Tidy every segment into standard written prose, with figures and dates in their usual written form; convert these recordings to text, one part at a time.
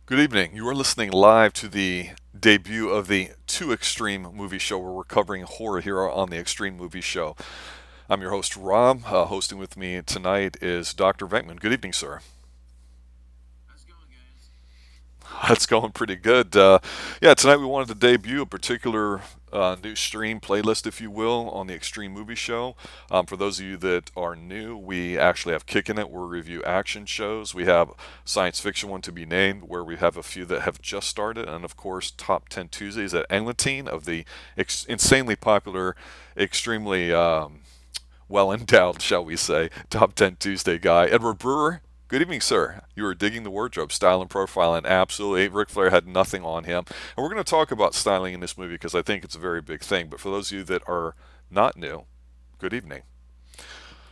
Good evening. You are listening live to the debut of the Too Extreme movie show where we're covering horror here on the Extreme Movie Show. I'm your host, Rob. Hosting with me tonight is Dr. Venkman. Good evening, sir. That's going pretty good. Yeah, tonight we wanted to debut a particular new stream playlist, if you will, on the Extreme Movie Show. For those of you that are new, we actually have Kicking It, where we review action shows. We have Science Fiction One to be named, where we have a few that have just started. And of course, Top 10 Tuesdays at Englentine of the insanely popular, extremely well endowed, shall we say, Top 10 Tuesday guy, Edward Brewer. Good evening, sir. You were digging the wardrobe, style, and profile, and absolutely, Ric Flair had nothing on him. And we're going to talk about styling in this movie because I think it's a very big thing. But for those of you that are not new, good evening.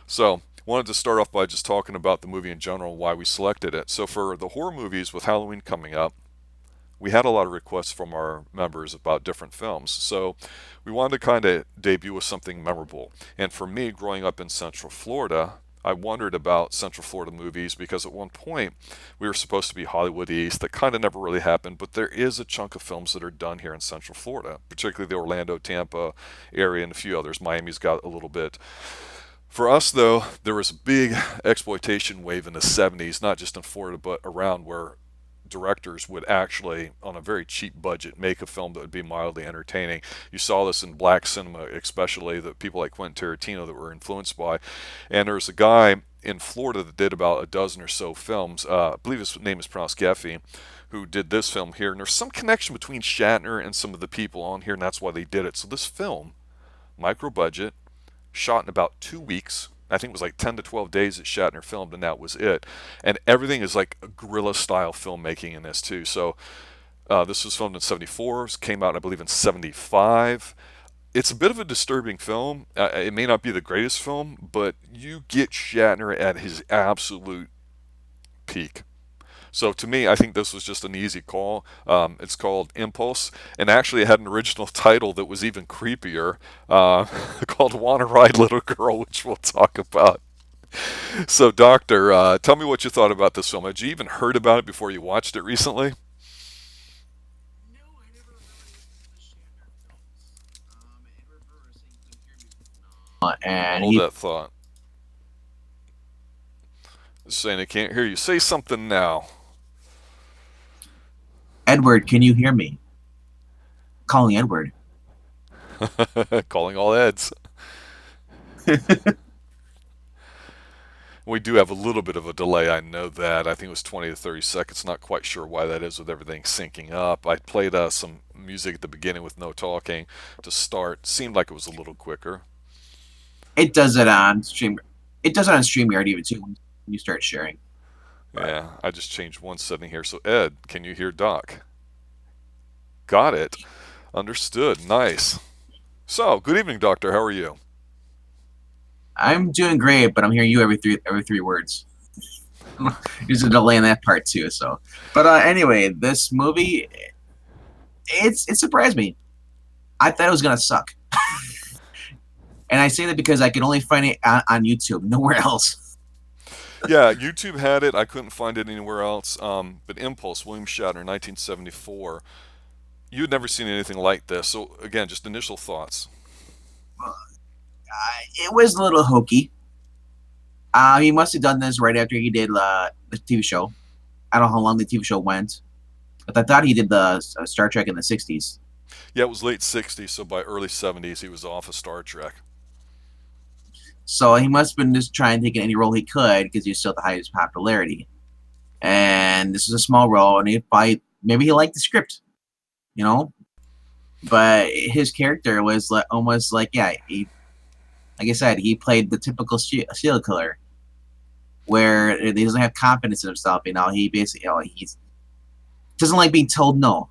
So, wanted to start off by just talking about the movie in general and why we selected it. So, for the horror movies with Halloween coming up, we had a lot of requests from our members about different films. So we wanted to kind of debut with something memorable. And for me, growing up in Central Florida, I wondered about Central Florida movies because at one point we were supposed to be Hollywood East. That kind of never really happened, but there is a chunk of films that are done here in Central Florida, particularly the Orlando, Tampa area, and a few others. Miami's got a little bit. For us, though, there was a big exploitation wave in the 70s, not just in Florida, but around where directors would actually, on a very cheap budget, make a film that would be mildly entertaining. You saw this in black cinema, especially that people like Quentin Tarantino that were influenced by. And there's a guy in Florida that did about a dozen or so films. I believe his name is pronounced Geffy, who did this film here. And there's some connection between Shatner and some of the people on here, and that's why they did it. So this film, micro budget, shot in about 2 weeks. I think it was like 10 to 12 days that Shatner filmed, and that was it. And everything is like a guerrilla style filmmaking in this, too. So this was filmed in 74, came out, I believe, in 75. It's a bit of a disturbing film. It may not be the greatest film, but you get Shatner at his absolute peak. So to me, I think this was just an easy call. It's called Impulse, and actually it had an original title that was even creepier, called "Wanna Ride, Little Girl," which we'll talk about. So, Doctor, tell me what you thought about this film. Had you even heard about it before you watched it recently? And Hold he that thought. Saying I can't hear you. Say something now. Edward, can you hear me? Calling Edward. Calling all heads. We do have a little bit of a delay, I know that. I think it was 20 to 30 seconds. Not quite sure why that is with everything syncing up. I played some music at the beginning with no talking to start. Seemed like it was a little quicker. It does it on stream. It does it on StreamYard even too when you start sharing. But Yeah, I just changed one setting here. So, Ed, can you hear Doc? Got it. Understood. Nice. So, good evening, Doctor. How are you? I'm doing great, but I'm hearing you every three words. There's a delay in that part too. So, but anyway, this movie it surprised me. I thought it was gonna suck, and I say that because I could only find it on YouTube, nowhere else. Yeah, YouTube had it. I couldn't find it anywhere else. But Impulse, William Shatner, 1974. You had never seen anything like this. So, again, just initial thoughts. It was a little hokey. He must have done this right after he did the TV show. I don't know how long the TV show went, but I thought he did the Star Trek in the '60s. Yeah, it was late 60s, so by early 70s, he was off of Star Trek. So he must have been just trying to take any role he could because he was still at the highest popularity. And this was a small role, and he probably maybe he liked the script, you know. But his character was like almost like like I said, he played the typical serial killer where he doesn't have confidence in himself. He basically he doesn't like being told no.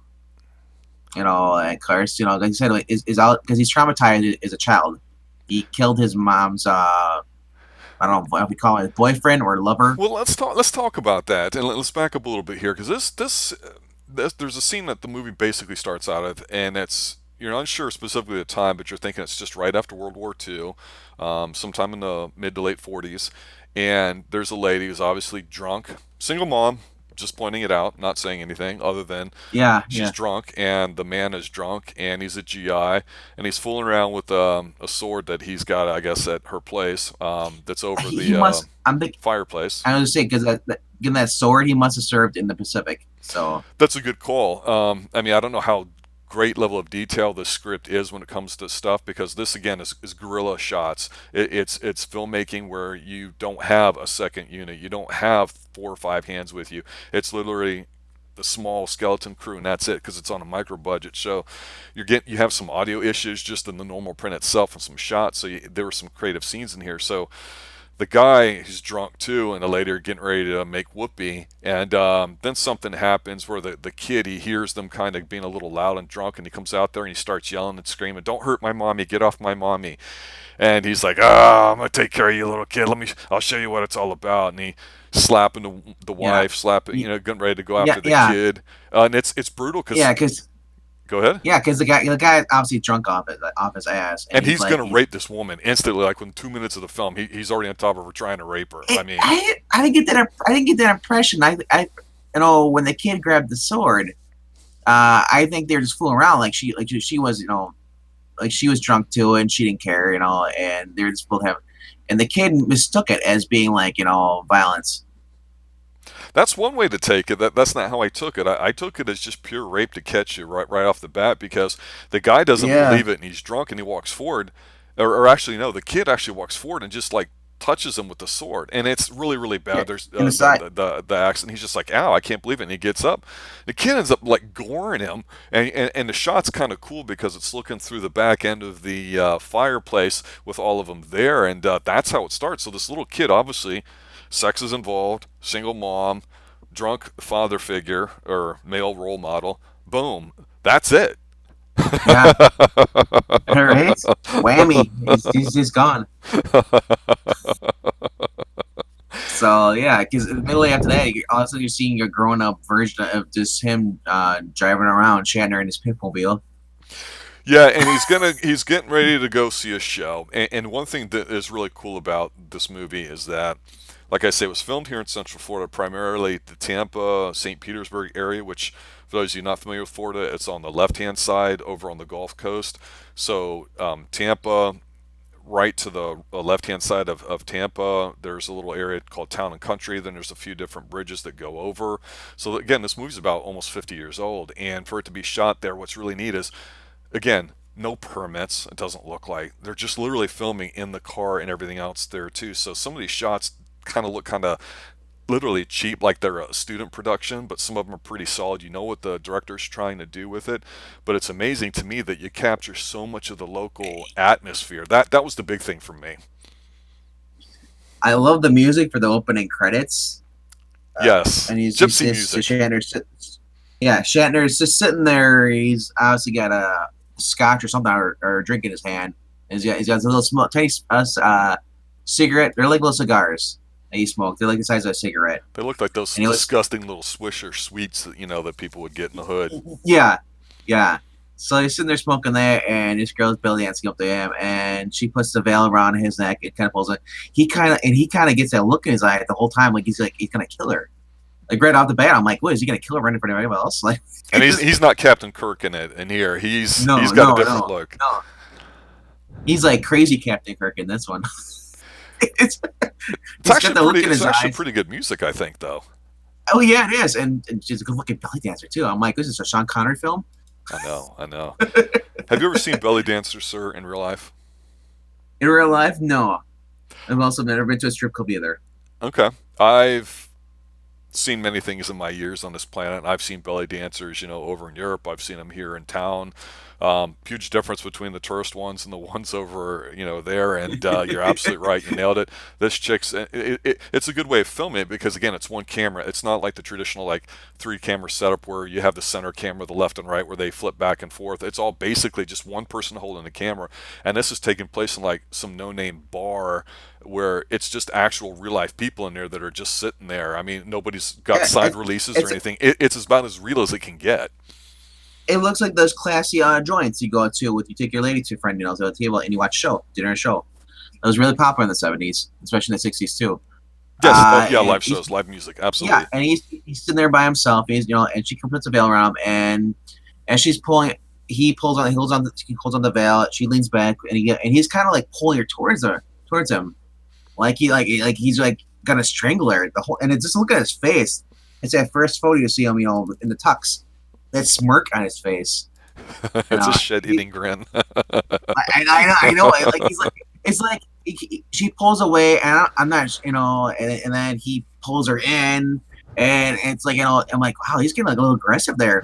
Of course, like I said, is out because he's traumatized as a child. He killed his mom's I don't know what we call it, boyfriend or lover. Well, let's talk about that, and let's back up a little bit here because there's a scene that the movie basically starts out of, and it's you're not sure specifically the time, but you're thinking it's just right after World War II, sometime in the mid to late 40s, and there's a lady who's obviously drunk, single mom, just pointing it out, not saying anything other than Yeah, she's yeah. drunk and the man is drunk and he's a GI and he's fooling around with a sword that he's got, I guess, at her place that's over He the must. I'm thinking. fireplace. I was just saying because given that sword, he must have served in the Pacific. So That's a good call. I mean, I don't know how great level of detail the script is when it comes to stuff because this again is guerrilla shots. It's filmmaking where you don't have a second unit, you don't have 4 or 5 hands with you. It's literally the small skeleton crew and that's it because it's on a micro budget show. You have some audio issues just in the normal print itself and some shots. So there were some creative scenes in here. So the guy who's drunk too, and the lady are getting ready to make whoopee, and then something happens where the kid he hears them kind of being a little loud and drunk, and he comes out there and he starts yelling and screaming, "Don't hurt my mommy! Get off my mommy!" And he's like, "Ah, I'm gonna take care of you, little kid. I'll show you what it's all about." And he slapping the yeah, wife, slapping, Y- getting ready to go yeah, after the yeah, kid, and it's brutal because yeah. Because go ahead. yeah, because the guy obviously drunk off his ass, and And he's he's like gonna rape this woman instantly, like within 2 minutes of the film. He's already on top of her trying to rape her. I mean, I didn't get that. I didn't get that impression. When the kid grabbed the sword, I think they were just fooling around. She was, like she was drunk too, and she didn't care, and they were just both having. And the kid mistook it as being like, violence. that's one way to take it. That's not how I took it. I took it as just pure rape to catch you right off the bat because the guy doesn't Yeah, believe it and he's drunk and he walks forward, or actually no, the kid actually walks forward and just like touches him with the sword and it's really yeah. bad. There's In the side. the accident. He's just like, "Ow, I can't believe it," and he gets up. The kid ends up like goring him, and the shot's kind of cool because it's looking through the back end of the fireplace with all of them there, and that's how it starts. So this little kid obviously sex is involved, single mom, drunk father figure or male role model. Boom. That's it. Yeah, right. Whammy. He's gone. So yeah, because immediately after that, all of a sudden you're seeing a grown up version of just him driving around Shatner in his pitmobile. Yeah, and he's getting ready to go see a show. And one thing that is really cool about this movie is that, like I say, it was filmed here in Central Florida, primarily the Tampa, St. Petersburg area. Which, for those of you not familiar with Florida, it's on the left-hand side over on the Gulf Coast. So Tampa, right to the left-hand side of Tampa, there's a little area called Town and Country. Then there's a few different bridges that go over. So again, this movie's about almost 50 years old, and for it to be shot there, what's really neat is again, no permits. It doesn't look like they're just literally filming in the car and everything else there too. So some of these shots kind of look kind of literally cheap, like they're a student production, but some of them are pretty solid. You know what the director's trying to do with it, but it's amazing to me that you capture so much of the local atmosphere. That was the big thing for me. I love the music for the opening credits, Yes, and he's gypsy just music. yeah, Shatner's just sitting there. He's obviously got a scotch or something or a drink in his hand. And he's got a little small, tiny cigarette. They're like little cigars that he smoked. They're like the size of a cigarette. They look like those And he was disgusting little Swisher sweets that that people would get in the hood. yeah, yeah. So he's sitting there smoking there, and this girl's belly dancing up to him, and she puts the veil around his neck and kind of pulls it. He kind of gets that look in his eye the whole time, like he's gonna kill her. Like right off the bat, I'm like, what is he gonna kill her right in front of everybody else? Like, And he's not Captain Kirk in here. He's no, got a no, different no, look. no. He's like crazy Captain Kirk in this one. it's, It's he's got actually the look pretty. in It's his actually eyes. pretty good music, I think, though. Oh yeah, it is, and she's a good looking belly dancer too. I'm like, this is a Sean Connery film. I know, I know. Have you ever seen belly dancers, sir, in real life? In real life, no. I've also never been to a strip club either. Okay, I've seen many things in my years on this planet. I've seen belly dancers, over in Europe. I've seen them here in town. Huge difference between the tourist ones and the ones over, there. And you're absolutely right. You nailed it. This chick's, it's a good way of filming it because, again, it's one camera. It's not like the traditional, like, three camera setup where you have the center camera, the left and right, where they flip back and forth. It's all basically just one person holding the camera. And this is taking place in, like, some no name bar where it's just actual real life people in there that are just sitting there. I mean, nobody's got Yeah, side releases or it's anything. It's about as real as it can get. it looks like those classy joints you go to with you take your lady to a friend, to a table and you watch show, dinner show. It was really popular in the '70s, especially in the '60s too. Yes. Oh, yeah. And Live shows, live music. yeah, Absolutely. and he's sitting there by himself. He's and she puts a veil around him, and she's pulling. He holds on the veil. She leans back, and he's kind of like pulling her towards him, like he's like gonna strangle her. The whole and it's just look at his face. It's that first photo you see him, in the tux, that smirk on his face. You It's a know, shit-eating grin. I know, like he's like it's like she pulls away, and I'm not, and then he pulls her in, and it's like I'm like, wow, he's getting like a little aggressive there.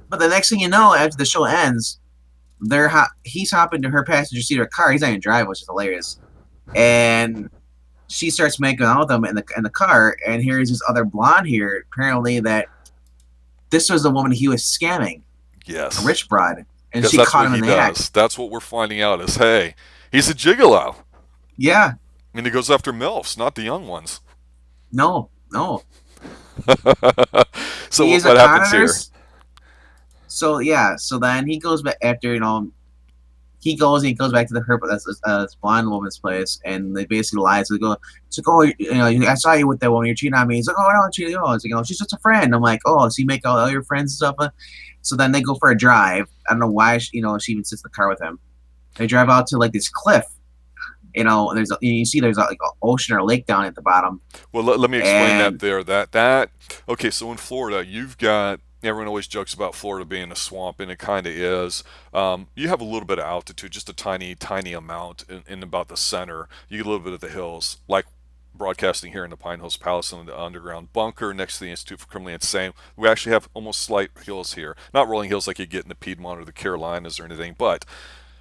But the next thing you know, after the show ends, he's hopping to her passenger seat of her car. He's not even driving, which is hilarious. And she starts making out with him in the car, and here's this other blonde here. Apparently, that this was the woman he was scamming, a Yes. rich broad, and Because she that's caught what him he in the act. does. That's what we're finding out is, hey, he's a gigolo. Yeah, And he goes after MILFs, not the young ones. no, no, So he is a what con happens here? artist. So yeah, so then he goes back after he goes back to the her this blonde woman's place, and they basically lie. So they go, it's like, oh, I saw you with that woman. You're cheating on me. He's like, oh, I don't cheat. Oh, it's like, she's just a friend. I'm like, oh, so you make all your friends and stuff. So then they go for a drive. I don't know why she even sits in the car with him. They drive out to like this cliff. You see there's like an ocean or a lake down at the bottom, Well, let me explain that and there. That okay. So in Florida, you've got everyone always jokes about Florida being a swamp, and it kind of is. You have a little bit of altitude, just a tiny, tiny amount in about the center. You get a little bit of the hills, like broadcasting here in the Pine Hills Palace in the underground bunker next to the Institute for Criminally Insane. We actually have almost slight hills here, not rolling hills like you get in the Piedmont or the Carolinas or anything, but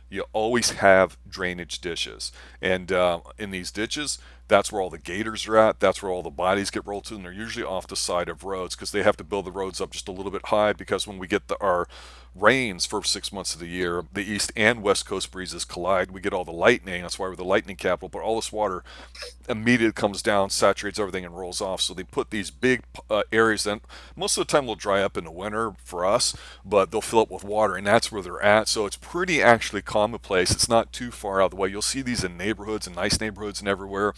you always have drainage ditches. And in these ditches, that's where all the gators are at. That's where all the bodies get rolled to, and they're usually off the side of roads because they have to build the roads up just a little bit high. Because when we get our rains for 6 months of the year, the east and west coast breezes collide. We get all the lightning. That's why we're the lightning capital. But all this water immediately comes down, saturates everything, and rolls off. So they put these big areas that most of the time they'll dry up in the winter for us, but they'll fill up with water, and that's where they're at. So it's pretty actually commonplace. It's not too far out of the way. You'll see these in neighborhoods and nice neighborhoods and everywhere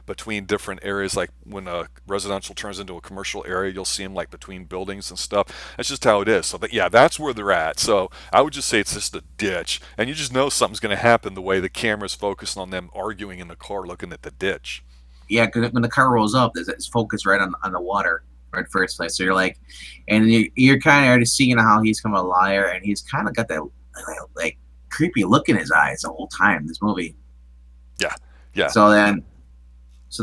between different areas. Like when a residential turns into a commercial area, you'll see them like between buildings and stuff. That's just how it is. So yeah, that's where they're at. So I would just say it's just a ditch, and you just know something's going to happen the way the camera's focusing on them arguing in the car, looking at the ditch. yeah, because when the car rolls up, it's focused right on the water right first place. So you're like, and you're kind of already seeing how he's kind of a liar, and he's kind of got that like creepy look in his eyes the whole time. This movie. Yeah, yeah. So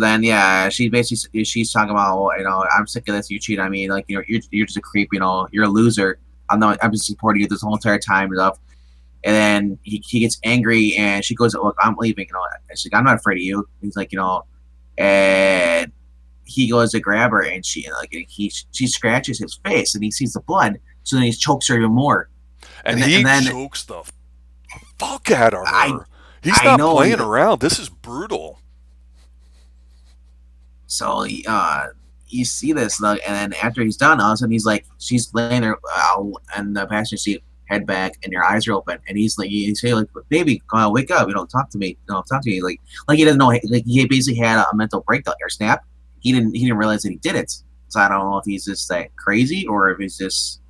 then, yeah, she's talking about, well, I'm sick of this. You cheat on me, like you're just a creep. You're a loser. I'm just supporting you this whole entire time and stuff. And then he gets angry, and she goes, look, I'm leaving. And she's like, I'm not afraid of you. He's like, and he goes to grab her, and she scratches his face, and he sees the blood, so then he chokes her even more. And And he then chokes the fuck out of I her. He's I not know playing around. This is brutal. so you see this, and then after he's done, all of a sudden he's like, she's laying there, in the passenger seat, head back, and your eyes are open, and he's like, you say like, baby, wake up, talk to me, talk to me, like he doesn't know, like he basically had a mental breakdown or snap. He didn't realize that he did it. So I don't know if he's just that crazy or if he's just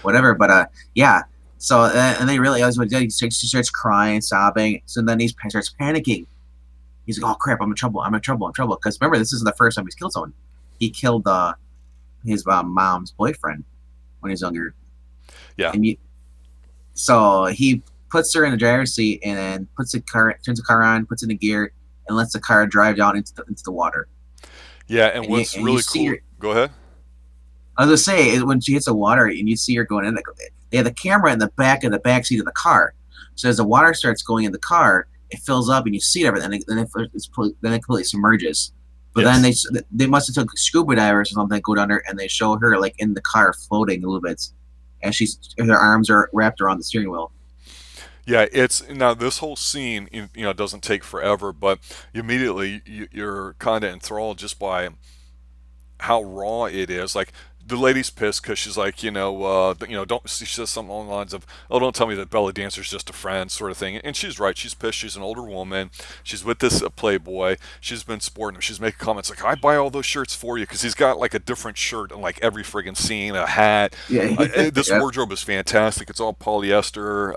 whatever. But yeah. So and they realize what he did. He starts crying, sobbing. So then he starts panicking. He's like, "Oh crap! I'm in trouble! I'm in trouble! I'm in trouble!" Because remember, this isn't the first time he's killed someone. He killed his mom's boyfriend when he was younger, Yeah. and so he puts her in the driver's seat and then turns the car on, puts it in gear, and lets the car drive down into the water. Yeah, and And what's you really see cool, her. go ahead. I was gonna say when she hits the water and you see her going in, they have the camera in the back of the back seat of the car. So as the water starts going in the car, it fills up and you see everything. Then it completely submerges. But then Yes. they must have took scuba divers or something, go down there, and they show her like in the car floating a little bit, and her arms are wrapped around the steering wheel. Yeah, it's now this whole scene, doesn't take forever, but immediately you're kind of enthralled just by how raw it is. Like the lady's pissed because she's like, don't. She says something along the lines of, "Oh, don't tell me that belly dancer's just a friend," sort of thing. And she's right. She's pissed. She's an older woman. She's with this playboy. She's been sporting him. She's making comments like, "I buy all those shirts for you," because he's got like a different shirt in like every friggin' scene, a hat. Yeah. This Yep. wardrobe is fantastic. It's all polyester.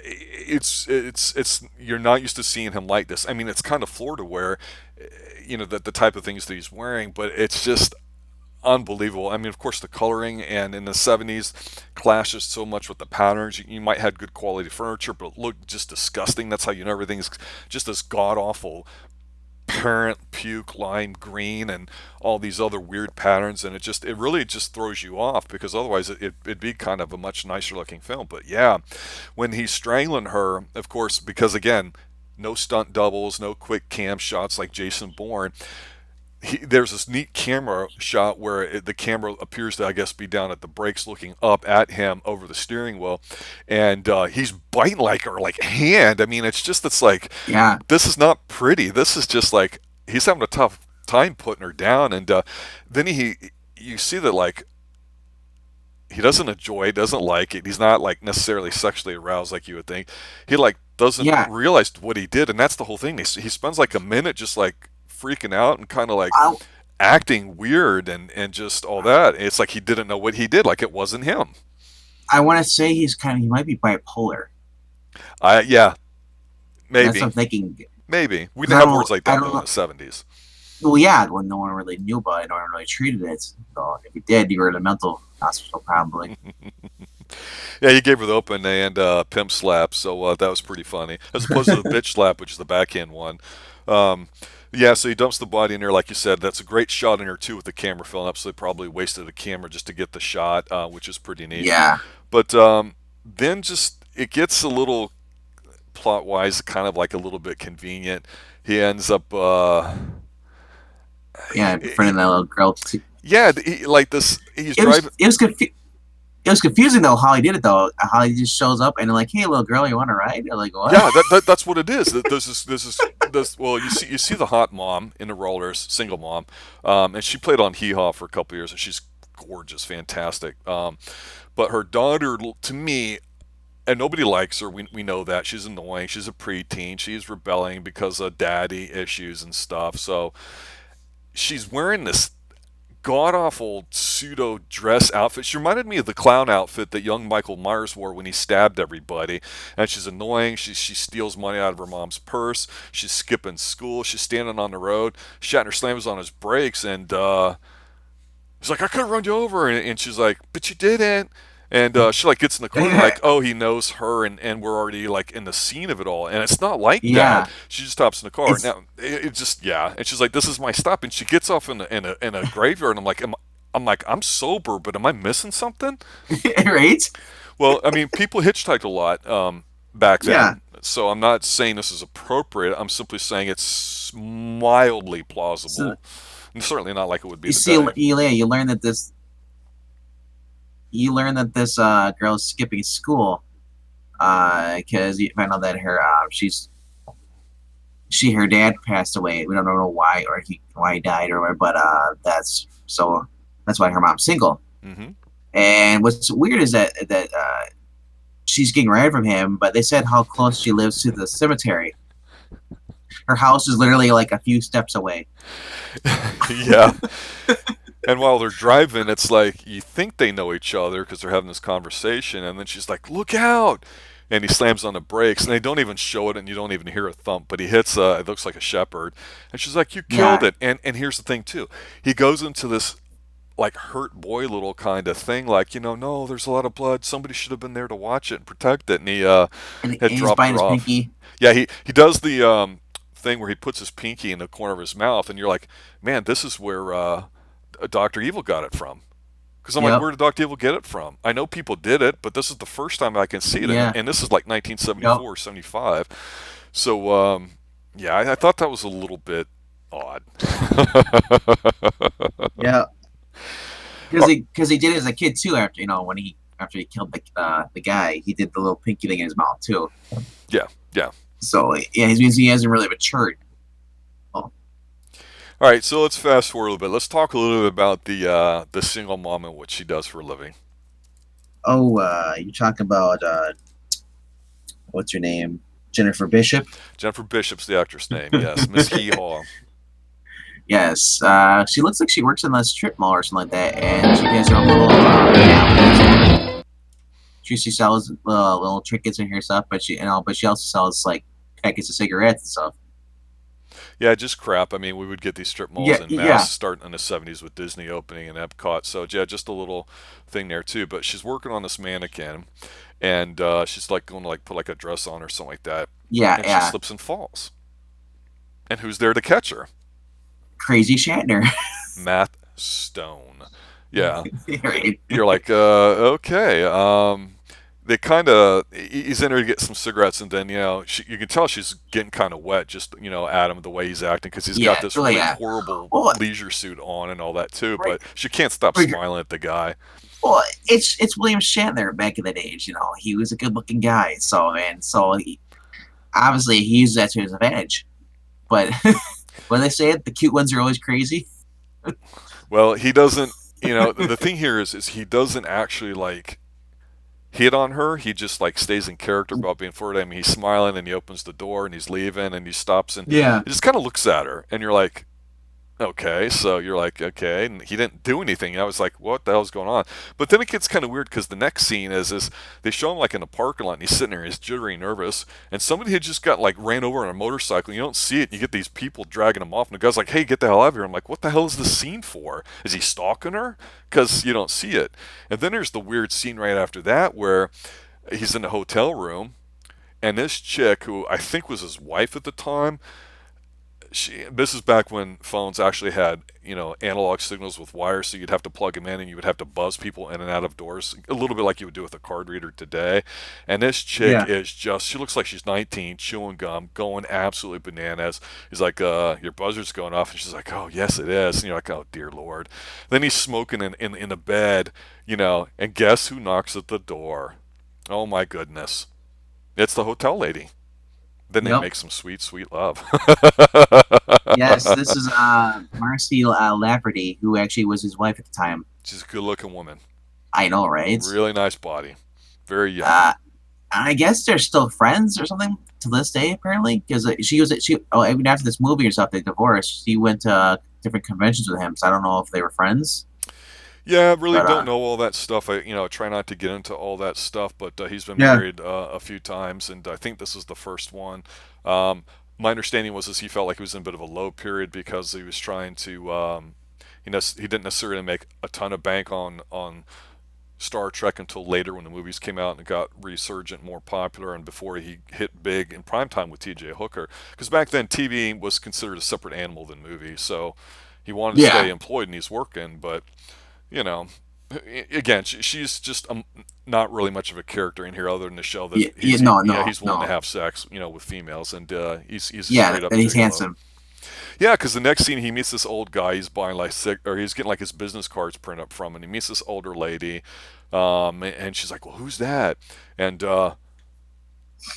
It's you're not used to seeing him like this. I mean, it's kind of Florida wear, that the type of things that he's wearing, but it's just unbelievable. I mean, of course, the coloring and in the 70s clashes so much with the patterns. You might have good quality furniture, but it looked just disgusting. That's how you know everything's just this god awful parent puke lime green and all these other weird patterns, and it really just throws you off because otherwise it'd be kind of a much nicer looking film. But yeah, when he's strangling her, of course, because again, no stunt doubles, no quick cam shots like Jason Bourne. There's this neat camera shot where the camera appears to, I guess, be down at the brakes looking up at him over the steering wheel, and he's biting like her like hand. I mean, it's like, Yeah. this is not pretty. This is just like he's having a tough time putting her down, and then you see that like he doesn't enjoy, doesn't like it. He's not like necessarily sexually aroused like you would think. He like doesn't Yeah. realize what he did, and that's the whole thing. He spends like a minute just like freaking out and kind of like I acting weird and just all that. It's like he didn't know what he did, like it wasn't him. I want to say he might be bipolar. Yeah, That's what maybe, I'm thinking. maybe we 'Cause didn't have words like I that don't though in know. the '70s. Well, yeah, when no one really knew about it, no one really treated it. So if you did, you were in a mental hospital probably. Yeah, he gave her the open and pimp slap, so that was pretty funny, as opposed to the bitch slap, which is the backhand one. Um, yeah, so he dumps the body in there, like you said. That's a great shot in there too, with the camera filling up. So they probably wasted a camera just to get the shot, which is pretty neat. Yeah. But then just it gets a little plot wise, kind of like a little bit convenient. He ends up, Yeah, befriending that little girl too. yeah, like this. He's It was driving. it was confu- it was confusing though how he did it though. How he just shows up and like, hey, little girl, you want to ride? You're like, what? Yeah, that's what it is. There's well, you see the hot mom in the rollers, single mom, and she played on Hee Haw for a couple years, and she's gorgeous, fantastic. But her daughter, to me, and nobody likes her. We know that she's annoying. She's a preteen. She's rebelling because of daddy issues and stuff. So she's wearing this god awful pseudo dress outfit. She reminded me of the clown outfit that young Michael Myers wore when he stabbed everybody. And she's annoying. She steals money out of her mom's purse. She's skipping school. She's standing on the road. Shatner slams on his brakes, and he's like, "I could have run you over," and she's like, "But you didn't." And she like gets in the car, like, oh, he knows her, and we're already like in the scene of it all, and it's not like that. Yeah, She just stops in the car. it's Now it just, yeah, and she's like, "This is my stop," and she gets off in a graveyard, and I'm like, I'm sober, but am I missing something? right. Well, I mean, people hitchhiked a lot back Yeah. then, so I'm not saying this is appropriate. I'm simply saying it's mildly So plausible, and certainly not like it would be you see, today. you learn that this girl is skipping school because you find out that her dad passed away. We don't know why or why he died or whatever, but that's why her mom's single. Hmm. And what's weird is that she's getting rid from him, but they said how close she lives to the cemetery. Her house is literally like a few steps away. Yeah. And while they're driving, it's like you think they know each other because they're having this conversation, and then she's like, "Look out!" And he slams on the brakes, and they don't even show it, and you don't even hear a thump. But he hits, it looks like a shepherd, and she's like, "You killed Yeah, it!" And here's the thing too, he goes into this like hurt boy little kind of thing, like, no, there's a lot of blood. Somebody should have been there to watch it and protect it, and he and had he's dropped biting her his off. pinky. Yeah, he does the thing where he puts his pinky in the corner of his mouth, and you're like, man, this is where Doctor Evil got it from. Because I'm like, Yep. where did Doctor Evil get it from? I know people did it, but this is the first time I can see it, and, Yeah. and this is like Yep. 1974, 75. So yeah, I thought that was a little bit odd. Yeah. Because he did it as a kid too. After he killed the guy, he did the little pinky thing in his mouth too. Yeah, yeah. So yeah, it means he hasn't really matured. Oh, All right, so let's fast forward a little bit. Let's talk a little bit about the single mom and what she does for a living. Oh, you talk about what's her name? Jennifer Bishop. Jennifer Bishop's the actress name. Yes, Miss Hee Haw. Yes, she looks like she works in a strip mall or something like that, and she has her own little Japanese store. She sells little trinkets and her stuff, but she also sells like packets of cigarettes and stuff. Yeah, just crap. I mean, we would get these strip malls Yeah, in mass yeah, starting in the 70s with Disney opening and Epcot. So, yeah, just a little thing there, too. But she's working on this mannequin, and she's like going to like put like a dress on or something like that. yeah, And she yeah. slips and falls. And who's there to catch her? Crazy Shatner. Matt Stone. Yeah. Right. You're like, okay. They kind of he's in there to get some cigarettes, and then you can tell she's getting kind of wet just at him the way he's acting because he's got Yeah, this oh really yeah. horrible Well, leisure suit on and all that too. right. But she can't stop smiling at the guy. Well, it's William Shatner back in the days. He was a good-looking guy, obviously he used that to his advantage. But when they say it, the cute ones are always crazy. Well, he doesn't. The thing here is he doesn't actually like hit on her. He just like stays in character about being flirty. I mean, he's smiling and he opens the door and he's leaving and he stops and Yeah. he just kind of looks at her and you're like, okay, so you're like, okay, and he didn't do anything. I was like, what the hell's going on? But then it gets kind of weird because the next scene is they show him like in the parking lot and he's sitting there, he's jittery, nervous, and somebody had just got like ran over on a motorcycle. And you don't see it. And you get these people dragging him off, and the guy's like, hey, get the hell out of here. I'm like, what the hell is this scene for? Is he stalking her? Because you don't see it. And then there's the weird scene right after that where he's in the hotel room, and this chick who I think was his wife at the time, this is back when phones actually had analog signals with wires, so you'd have to plug them in and you would have to buzz people in and out of doors a little bit like you would do with a card reader today. And this chick Yeah. is just, she looks like she's 19, chewing gum, going absolutely bananas. He's like, your buzzer's going off, and she's like, oh yes it is. And you're like, oh dear lord. Then he's smoking in the bed, and guess who knocks at the door? Oh my goodness, it's the hotel lady. Then they Yep. make some sweet, sweet love. Yes, this is Marcy Lafferty, who actually was his wife at the time. She's a good looking woman. I know, right? Really nice body. Very young. Uh, I guess they're still friends or something to this day, apparently, because she. Oh, even after this movie or stuff, they divorced. She went to different conventions with him, so I don't know if they were friends. Yeah, I really But don't know all that stuff. I try not to get into all that stuff, but he's been yeah, married a few times, and I think this is the first one. Um, my understanding was he felt like he was in a bit of a low period because he was trying to, he didn't necessarily make a ton of bank on Star Trek until later when the movies came out and it got resurgent, more popular, and before he hit big in primetime with T.J. Hooker. Because back then, TV was considered a separate animal than movies, so he wanted to yeah, stay employed and he's working, but you know, again, she's just not really much of a character in here, other than to show that yeah, yeah. No, no, he's willing to no. have sex, with females, and he's a Yeah, straight up that he's gigolo. handsome. Yeah, because the next scene he meets this old guy. He's buying like or he's getting like his business cards printed up from, and he meets this older lady, and she's like, "Well, who's that?" And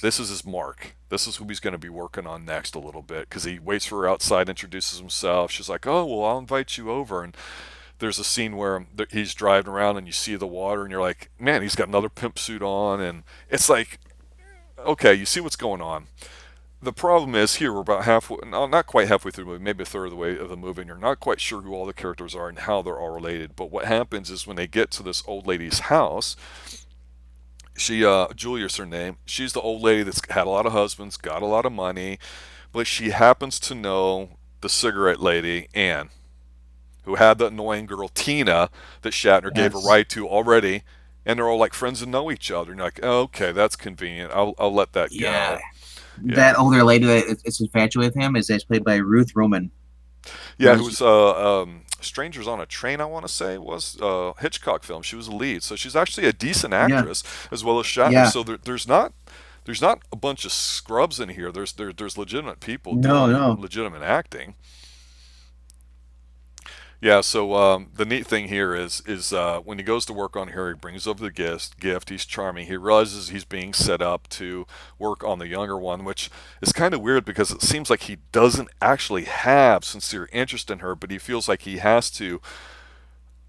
this is his mark. This is who he's going to be working on next a little bit because he waits for her outside, introduces himself. She's like, "Oh, well, I'll invite you over," and there's a scene where he's driving around and you see the water and you're like, man, he's got another pimp suit on, and it's like, okay, you see what's going on. The problem is here we're about halfway, not quite halfway through the movie, maybe a third of the way of the movie, and you're not quite sure who all the characters are and how they're all related. But what happens is when they get to this old lady's house, Julia's her name. She's the old lady that's had a lot of husbands, got a lot of money, but she happens to know the cigarette lady, Anne, who had the annoying girl Tina that Shatner gave a Yes. ride to already, and they're all like friends and know each other. And you're like, oh, okay, that's convenient. I'll let that Yeah, go. Yeah, that older lady that is infatuated with him is played by Ruth Roman. yeah. Who Was was Strangers on a Train? I want to say was Hitchcock film. She was a lead, so she's actually a decent yeah, actress as well as Shatner. yeah. So there's not a bunch of scrubs in here. There's legitimate people No, doing no. legitimate acting. Yeah, so the neat thing here is when he goes to work on her, he brings over the gift. He's charming. He realizes he's being set up to work on the younger one, which is kind of weird because it seems like he doesn't actually have sincere interest in her, but he feels like he has to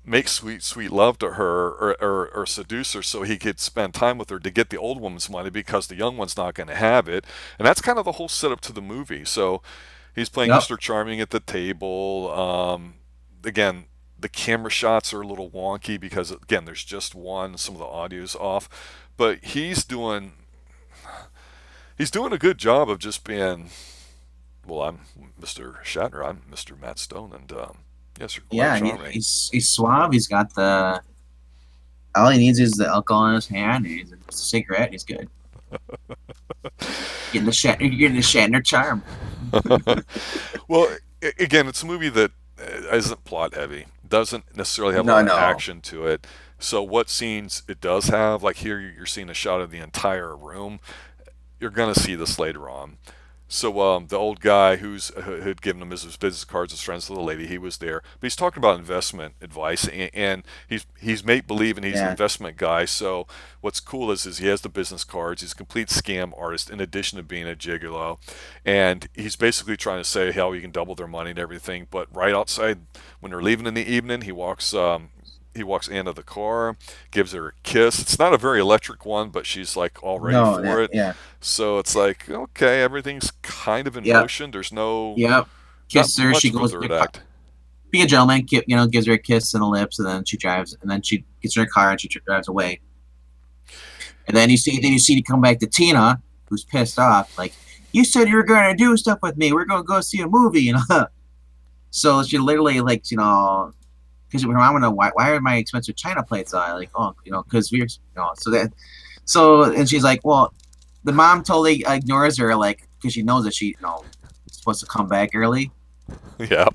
make sweet, sweet love to her or seduce her so he could spend time with her to get the old woman's money because the young one's not going to have it. And that's kind of the whole setup to the movie. So he's playing Yep. Mr. Charming at the table. Again, the camera shots are a little wonky because, again, there's just one. Some of the audio's off. But he's doing a good job of just being, well, I'm Mr. Shatner. I'm Mr. Matt Stone. And yes, you're quite Yeah, charming. he's suave. He's got the all he needs is the alcohol in his hand. And he's a cigarette. He's good. You're getting the Shatner charm. Well, again, it's a movie that isn't plot heavy, doesn't necessarily have a No, lot of no. action to it. So, what scenes it does have, like here, you're seeing a shot of the entire room. You're gonna see this later on. So the old guy who had given him his business cards as friends with the lady, he was there. But he's talking about investment advice, and he's make believe and he's an Yeah. investment guy. So what's cool is he has the business cards. He's a complete scam artist in addition to being a gigolo, and he's basically trying to say how you can double their money and everything. But right outside when they're leaving in the evening, he walks into the car, gives her a kiss. It's not a very electric one, but she's like all ready No, for that it. yeah. So it's like, okay, everything's kind of in Yep. motion. There's no Yep. not Kiss her. much She of a goes to third act. be a gentleman. Gives her a kiss on the lips, and then she drives. And then she gets in her car and she drives away. And then you see to come back to Tina, who's pissed off. Like, you said you were going to do stuff with me. We're going to go see a movie. So she literally like because her mom went, why are my expensive China plates on? Like, oh, because we're and she's like, well, the mom totally ignores her, like, because she knows that she is supposed to come back early. Yeah,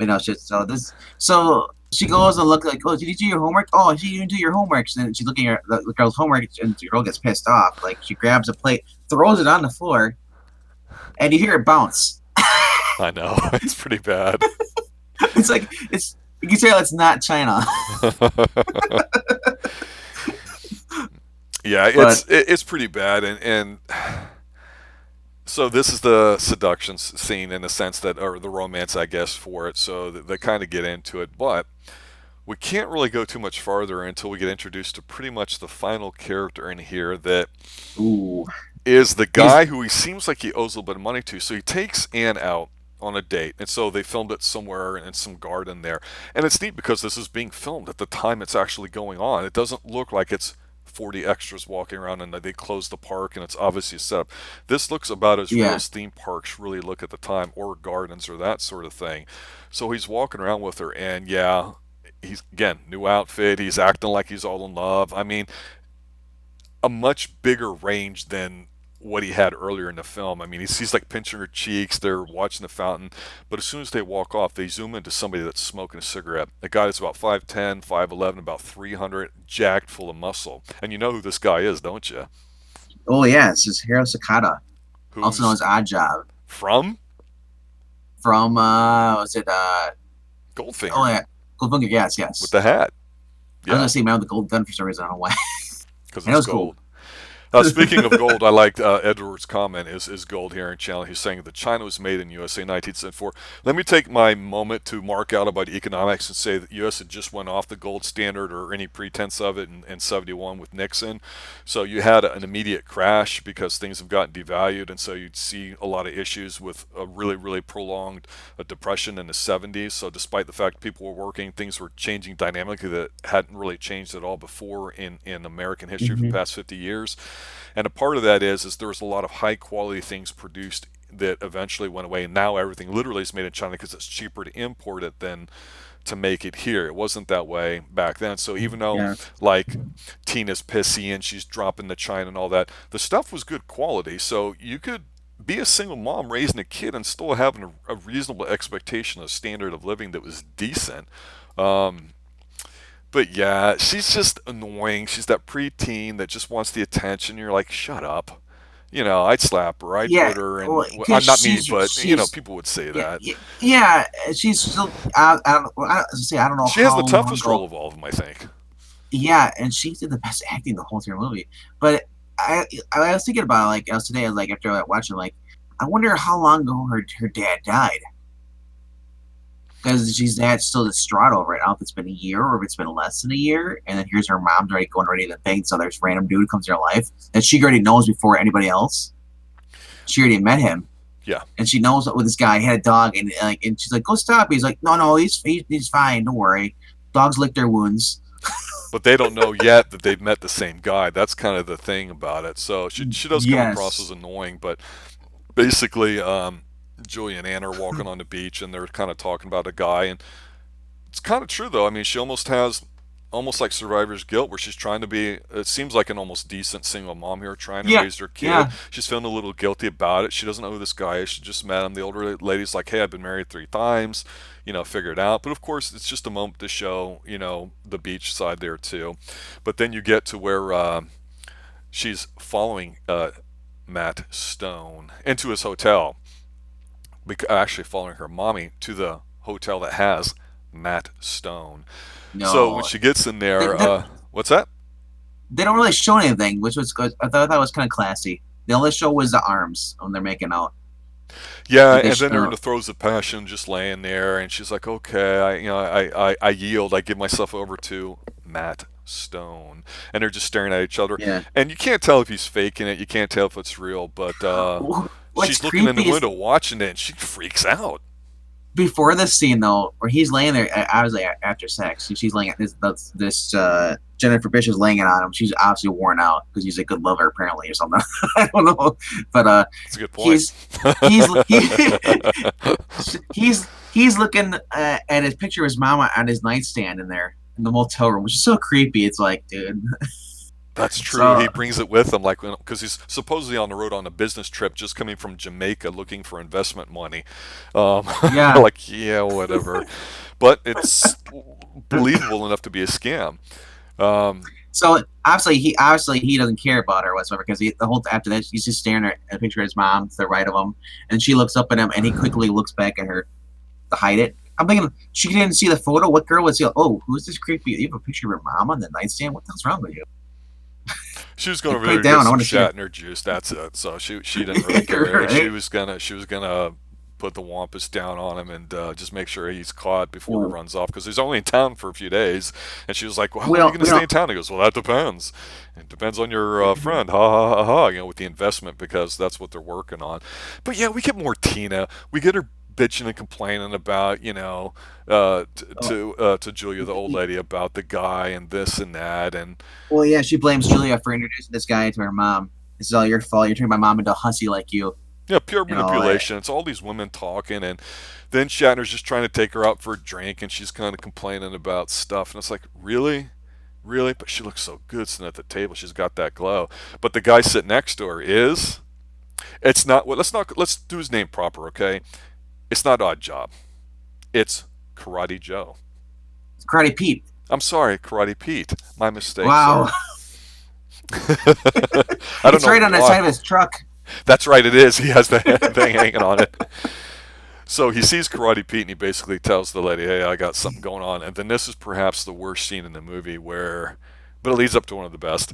So she goes and look like, oh, did you do your homework? Oh, she didn't do your homework. And then she's looking at the girl's homework, and the girl gets pissed off. Like, she grabs a plate, throws it on the floor, and you hear it bounce. I know. It's pretty bad. It's like you can tell it's not China. Yeah, But it's pretty bad, and so this is the seduction scene in the sense that, or the romance, I guess, for it. So they kind of get into it, but we can't really go too much farther until we get introduced to pretty much the final character in here that ooh, is the he's guy who he seems like he owes a little bit of money to. So he takes Anne out on a date, and so they filmed it somewhere in some garden there. And it's neat because this is being filmed at the time it's actually going on. It doesn't look like it's 40 extras walking around and they close the park and it's obviously set up. This looks about as real yeah, as theme parks really look at the time, or gardens or that sort of thing. So he's walking around with her, and yeah, he's again new outfit. He's acting like he's all in love. I mean, a much bigger range than what he had earlier in the film. I mean, he's like pinching her cheeks. They're watching the fountain, but as soon as they walk off, they zoom into somebody that's smoking a cigarette. A guy that's about 5'10", 5'11", about 300, jacked, full of muscle. And you know who this guy is, don't you? oh yeah, this is Hiro Sakata, also known Who's as Odd Job, from from was it oh Goldfinger yeah, Goldfinger. Yes, with yes. the hat. I was Yeah, gonna say man with the gold gun for some reason. I don't know why. because I know it's it's gold. gold. Speaking of gold, I liked Edward's comment is gold here in channel. He's saying that China was made in USA 1974. Let me take my moment to mark out about economics and say that US had just went off the gold standard or any pretense of it in 71 with Nixon. So you had an immediate crash because things have gotten devalued, and so you'd see a lot of issues with a really, really prolonged depression in the 70s. So despite the fact people were working, things were changing dynamically that hadn't really changed at all before in American history for the Hmm. past 50 years. And a part of that is there was a lot of high quality things produced that eventually went away. And now everything literally is made in China because it's cheaper to import it than to make it here. It wasn't that way back then. So even though Yeah. like Tina's pissy and she's dropping the China and all that, the stuff was good quality. So you could be a single mom raising a kid and still having a reasonable expectation of standard of living that was decent. Um, but yeah, she's just annoying. She's that preteen that just wants the attention. You're like, shut up. I'd slap her, I'd Yeah, put her well, in. because I'm not me, but she's people would say yeah, that. yeah, she's still. I don't know She has how the long toughest role ago. of all of them, I think. Yeah, and she did the best acting the whole entire movie. But I I was thinking about it, like I was today, like after I watched it, like I wonder how long ago her dad died. Because she's dad still distraught over it. I don't know if it's been a year or if it's been less than a year. And then here's her mom already going ready to think. So there's random dude comes in her life that she already knows before anybody else. She already met him, Yeah, and she knows that with this guy he had a dog, and she's like, "Go stop." He's like, "No, no, he's fine. Don't worry. Dogs lick their wounds." but they don't know yet that they've met the same guy. That's kind of the thing about it. So she does come across as Yes. annoying, but basically, Julie and Ann are walking on the beach and they're kind of talking about a guy, and it's kind of true though. I mean, she almost has almost like survivor's guilt where she's trying to be, it seems like an almost decent single mom here trying to Yeah. raise their kid. Yeah. She's feeling a little guilty about it. She doesn't know who this guy is. She just met him. The older lady's like, hey, I've been married 3 times, figure it out. But of course it's just a moment to show, the beach side there too. But then you get to where she's following Matt Stone into his hotel, actually following her mommy to the hotel that has Matt Stone. So when No. she gets in They, there, they, what's that? they don't really show anything, which was good. I thought that was kind of classy. The only show was the arms when they're making out. Yeah, Like and then they're in the throes of passion, just laying there, and she's like, "Okay, I yield. I give myself over to Matt Stone," and they're just staring at each other, yeah. and you can't tell if he's faking it. You can't tell if it's real, but What's she's looking in the creepy is window, watching it, and she freaks out. before this scene though, where he's laying there, obviously after sex, she's laying at this Jennifer Fish is laying it on him. She's obviously worn out because he's a good lover apparently or something. I don't know, but That's a good point. he's he's he's looking at his picture of his mama on his nightstand in there in the motel room, which is so creepy. It's like, dude. That's true. So He brings it with him, like because he's supposedly on the road on a business trip, just coming from Jamaica, looking for investment money. yeah. Like, yeah, whatever. But it's believable enough to be a scam. Um, So obviously he doesn't care about her whatsoever because the whole after that he's just staring at a picture of his mom to the right of him, and she looks up at him and he quickly looks back at her to hide it. I'm thinking she didn't see the photo. What girl would see? Oh, who's this creepy? You have a picture of your mom on the nightstand. What the hell's wrong with you? she was going Like, over put there it to get down. I some want to see her. Shatner juice. That's it. So she didn't really care. She Right? was gonna put the wampus down on him and just make sure he's caught before he Well, runs off because he's only in town for a few days. And she was like, "Well, how we long are you don't. gonna We stay don't. in town?" He goes, "Well, that depends. It depends on your friend." Ha ha ha ha. With the investment because that's what they're working on. But yeah, we get more Tina. We get her bitching and complaining about Oh, to Julia the old lady about the guy and this and that and well, yeah. She blames Julia for introducing this guy to her mom. This is all your fault. You're turning my mom into a hussy like you. yeah, pure You know. manipulation. It's all these women talking, and then Shatner's just trying to take her out for a drink, and she's kind of complaining about stuff, and it's like, really, really, but she looks so good sitting at the table. She's got that glow. But the guy sitting next to her is. It's not. Well, let's do his name proper, okay? It's not Odd Job. It's Karate Joe. Karate Pete. I'm sorry, Karate Pete. My mistake, Wow. sir. I don't It's know right on the why. side of his truck. That's right, it is. He has the thing hanging on it. So he sees Karate Pete and he basically tells the lady, "Hey, I got something going on." And then this is perhaps the worst scene in the movie but it leads up to one of the best.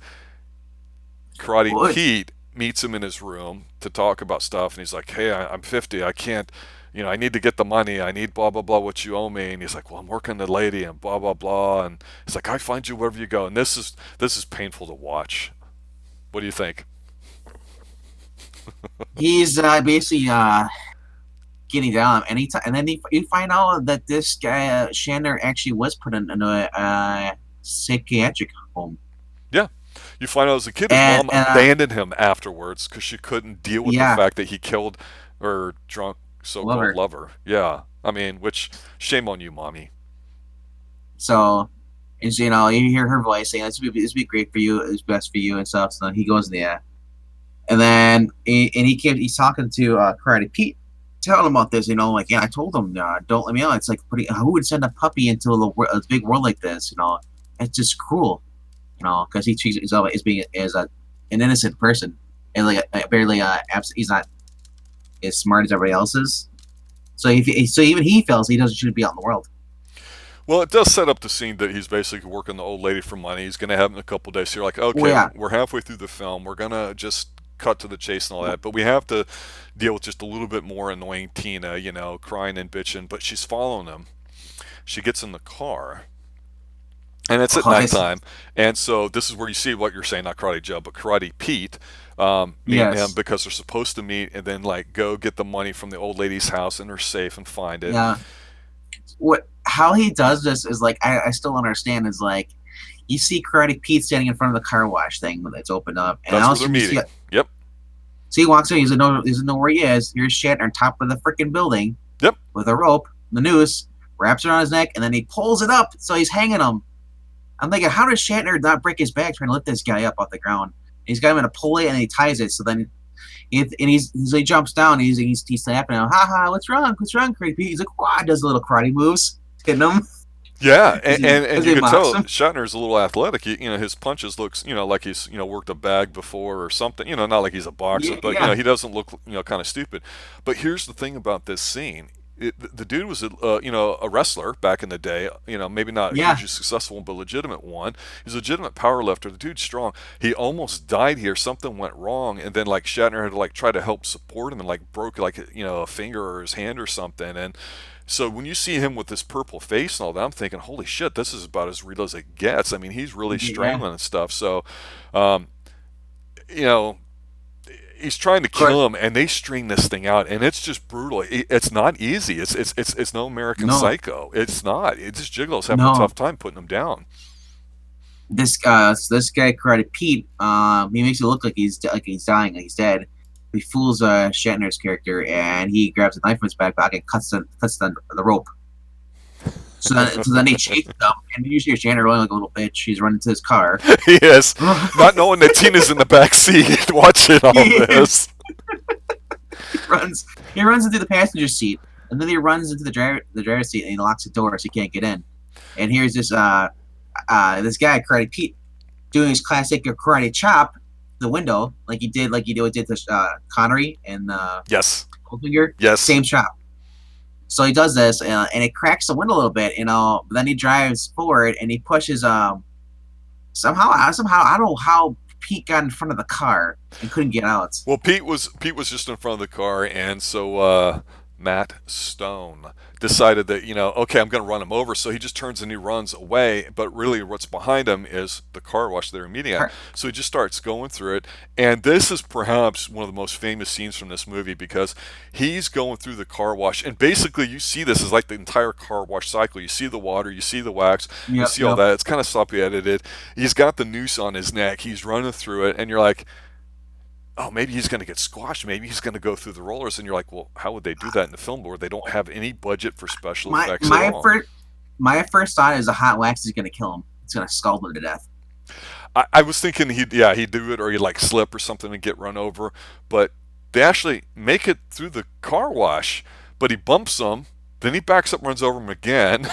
Karate What? Pete meets him in his room to talk about stuff, and he's like, "Hey, I'm 50. I can't, I need to get the money. I need blah blah blah what you owe me." And he's like, "Well, I'm working the lady and blah blah blah." And he's like, "I find you wherever you go." And this is painful to watch. What do you think? He's basically getting down, and and then you find out that this guy Shatner actually was put in a psychiatric home, Yeah. You find out as a kid, his and mom abandoned him afterwards because she couldn't deal with the yeah, fact that he killed her drunk so-called lover. lover. Yeah. I mean, which shame on you, mommy. So, and you hear her voice saying, "This would be great for you. It's best for you," and stuff. So he goes, "Yeah." And then he's talking to Karate Pete, telling him about this. Like, yeah, I told him, don't let me out. It's like who would send a puppy into a big world like this? It's just cruel. Because he treats himself as being as an innocent person. and like barely he's not as smart as everybody else is. So even he feels he doesn't shouldn't be out in the world. Well, it does set up the scene that he's basically working the old lady for money. He's going to have it in a couple of days. So you're like, Well, okay, yeah, we're halfway through the film. We're going to just cut to the chase and all that. But we have to deal with just a little bit more annoying Tina, crying and bitching. But she's following him. She gets in the car, and it's at oh, nighttime. And so this is where you see what you're saying, not Karate Joe, but Karate Pete meeting him yes, because they're supposed to meet and then like go get the money from the old lady's house in her safe and find it. yeah. What how he does this is like I still don't understand is like you see Karate Pete standing in front of the car wash thing when it's opened up, and That's where also they're you see meeting. Yep. so he walks in, he doesn't know where he is. Here's Shatner on top of the freaking building Yep. with a rope, the noose, wraps it around his neck, and then he pulls it up so he's hanging him. I'm thinking, how does Shatner not break his back trying to lift this guy up off the ground? He's got him in a pulley and he ties it. So then he jumps down. He's snapping. Ha ha! What's wrong? What's wrong, Creepy? He's like, wow, does little karate moves, hitting him Yeah, as and you he can mocks tell him. Shatner's a little athletic. His punches looks, like he's, worked a bag before or something. Not like he's a boxer, Yeah, but yeah, he doesn't look, kind of stupid. But here's the thing about this scene: the dude was, a wrestler back in the day. Maybe not a yeah. hugely successful one, but legitimate one. He's a legitimate power lifter. The dude's strong. He almost died here. Something went wrong, and then like Shatner had to like try to help support him and like broke like a finger or his hand or something, and so when you see him with this purple face and all that, I'm thinking, holy shit, this is about as real as it gets. I mean, he's really Yeah. strangling and stuff. So, um, you know, he's trying to Of course, kill him, and they string this thing out, and it's just brutal. It's not easy. It's no American no, Psycho. It's not. It's just Gigolo's having a no. tough time putting him down. This guy Karate Pete, he makes it look like he's dying, like he's dead. He fools Shatner's character, and he grabs a knife from his back pocket and cuts the rope. So then they chase him, and you see Shatner running like a little bitch. He's running to his car. Yes, not knowing that Tina's in the back seat watching all he this. runs. He runs into the passenger seat, and then he runs into the driver's seat, and he locks the door so he can't get in. And here's this guy Karate Pete doing his classic karate chop the window like he did to Connery and Yes, Goldfinger. yes. Same chop. So he does this, and it cracks the window a little bit, But then he drives forward and he pushes. Somehow I don't know how Pete got in front of the car and couldn't get out. Well, Pete was just in front of the car, and so Matt Stone decided that okay, I'm going to run him over. So he just turns and he runs away. But really, what's behind him is the car wash they're meeting at. So he just starts going through it, and this is perhaps one of the most famous scenes from this movie because he's going through the car wash, and basically you see this is like the entire car wash cycle. You see the water, you see the wax, you Yep, see all yep. that. It's kind of sloppy edited. He's got the noose on his neck. He's running through it, and you're like, oh, maybe he's going to get squashed. Maybe he's going to go through the rollers. And you're like, well, how would they do that in the film where they don't have any budget for special My effects at my all? first my first thought is a hot wax is gonna kill him. It's gonna scald him to death. I was thinking he'd do it or he'd like slip or something and get run over. But they actually make it through the car wash, but he bumps them. Then he backs up, runs over him again,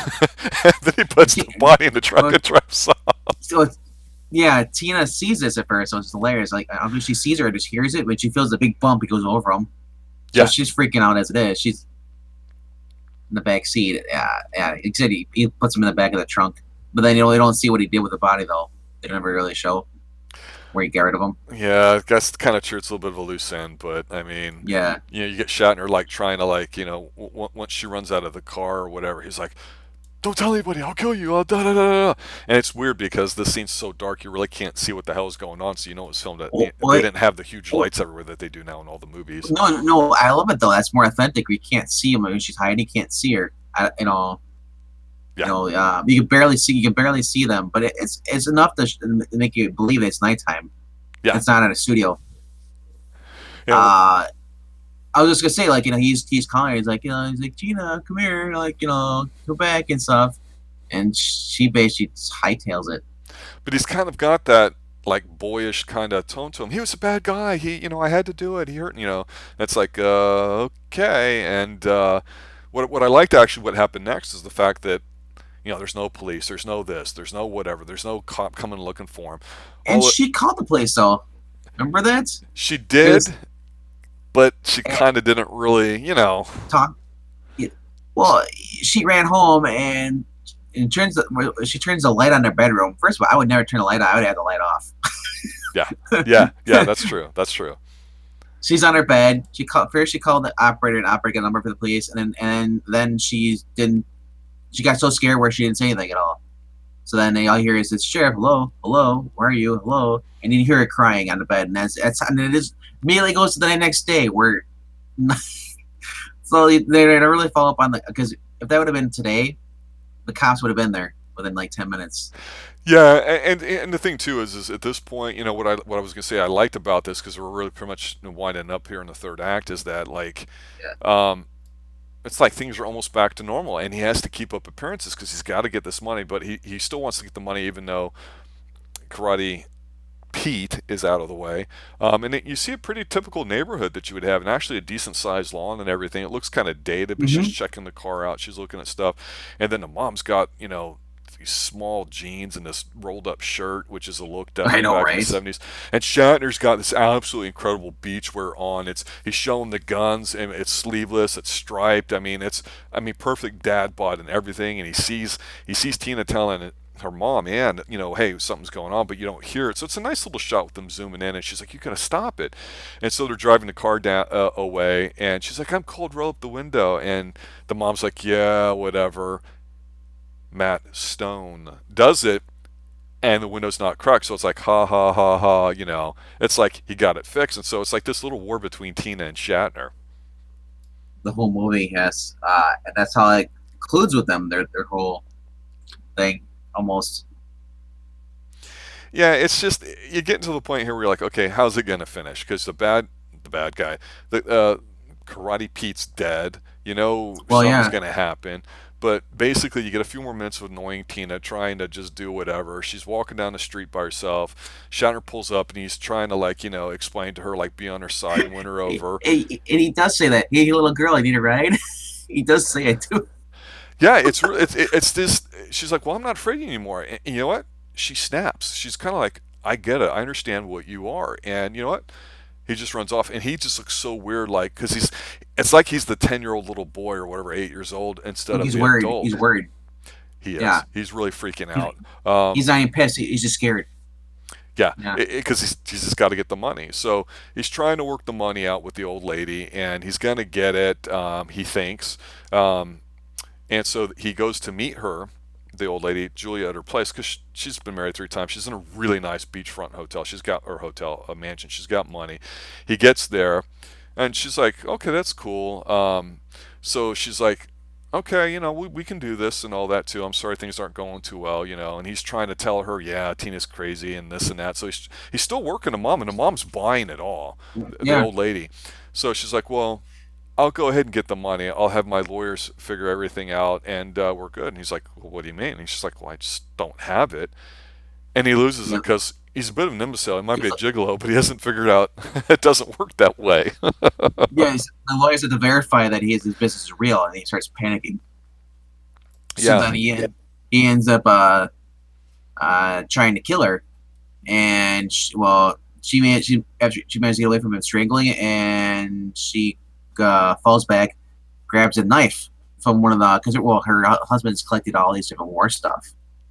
and then he puts the body in the truck Well, and drives off. so yeah, Tina sees this at first, so it's hilarious. Like I don't know if she sees it or just hears it, when she feels the big bump, he goes over him. So Yeah, she's freaking out as it is. She's in the back seat. Yeah, yeah. He said he puts him in the back of the trunk, but then they don't see what he did with the body though. They never really show where he got rid of him. yeah, I guess kind of true. It's a little bit of a loose end, but I mean, Yeah, you get Shatner like trying to like once she runs out of the car or whatever, he's like, don't tell anybody, I'll kill you. Da, da, da, da. And it's weird because the scene's so dark, you really can't see what the hell is going on. So it was filmed at, oh, they boy. didn't have the huge Oh, lights everywhere that they do now in all the movies. no, no, I love it though. That's more authentic. You can't see him when she's hiding. You can't see her. Yeah. You can barely see them, but it's enough to make you believe it's nighttime. Yeah. It's not at a studio. Yeah. Uh, I was just gonna say, like, he's calling her. He's like, Gina, come here, like, go back and stuff. And she basically just hightails it. But he's kind of got that like boyish kind of tone to him. He was a bad guy. I had to do it. He hurt, That's like, okay. And what I liked actually, what happened next is the fact that, there's no police, there's no this, there's no whatever, there's no cop coming looking for him. And All she called the police though. Remember that? She It was did, but she eh, kind of didn't really. talk. It, well, she ran home and she turns the light on their bedroom. First of all, I would never turn the light on. I would have the light off. Yeah, yeah, yeah. That's true. That's true. She's on her bed. She called the operator, and operator got a number for the police, and then she didn't. She got so scared where she didn't say anything at all. So then they all hear is it's sheriff, hello, hello, where are you, hello, and you hear her crying on the bed, and that's and it is immediately goes to the next day where so they really follow up on the because if that would have been today, the cops would have been there within like 10 minutes. Yeah, and the thing too is at this point, what I was gonna say I liked about this because we're really pretty much winding up here in the third act is that like, Yeah. um, it's like things are almost back to normal, and he has to keep up appearances because he's got to get this money, but he still wants to get the money even though Karate Pete is out of the way. You see a pretty typical neighborhood that you would have, and actually a decent sized lawn and everything. It looks kind of dated, but she's Mm-hmm. checking the car out. She's looking at stuff. And then the mom's got, these small jeans and this rolled up shirt, which is a look I definitely know, back in the right? 70s. And Shatner's got this absolutely incredible beachwear on. He's showing the guns, and it's sleeveless, it's striped. I mean perfect dad bod and everything. And he sees Tina telling her mom, and hey, something's going on, but you don't hear it. So it's a nice little shot with them zooming in, and she's like, "You gotta stop it." And so they're driving the car down away, and she's like, "I'm cold. Roll up the window." And the mom's like, "Yeah, whatever." Matt Stone does it, and the window's not cracked. So it's like, ha ha ha ha. It's like he got it fixed, and so it's like this little war between Tina and Shatner. The whole movie has, and that's how it concludes with them. Their whole thing almost. Yeah, it's just you get to the point here where you're like, okay, how's it gonna finish? Because the bad guy, the Karate Pete's dead. Well, Something's yeah, gonna happen. But basically, you get a few more minutes of annoying Tina trying to just do whatever. She's walking down the street by herself. Shatner pulls up and he's trying to explain to her, like, be on her side and win her over. and he does say that. Hey, little girl, I need a ride. He does say it too. Yeah, it's this. She's like, well, I'm not afraid anymore. And you know what? She snaps. She's kind of like, I get it. I understand what you are. And you know what? He just runs off, and he just looks so weird, like because it's like he's the 10-year-old little boy or whatever, 8 years old instead of He's the worried. He's adult. worried. He Yeah, is. He's really freaking he's, out. Um, he's not even pissed. He's just scared. yeah, Yeah. because he's just got to get the money. So he's trying to work the money out with the old lady, and he's gonna get it. He thinks. Um, And so he goes to meet her, the old lady, Julia, at her place because she's been married 3 times. She's in a really nice beachfront hotel. She's got her hotel, a mansion. She's got money. He gets there, and she's like, okay, that's cool. So she's like, okay, we can do this and all that too. I'm sorry things aren't going too well. And he's trying to tell her, yeah, Tina's crazy and this and that. So he's still working the mom, and the mom's buying it all, the Yeah. old lady. So she's like, well, I'll go ahead and get the money. I'll have my lawyers figure everything out, and we're good. And he's like, well, what do you mean? And he's just like, well, I just don't have it. And he loses it Yeah. because he's a bit of an imbecile. He might be He's a like, gigolo, but he hasn't figured out it doesn't work that way. yeah. The lawyers have to verify that his business is real, and he starts panicking. So Yeah, then he ends up trying to kill her, and after she managed to get away from him strangling, and she falls back, grabs a knife from one of the because her husband's collected all these different war stuff.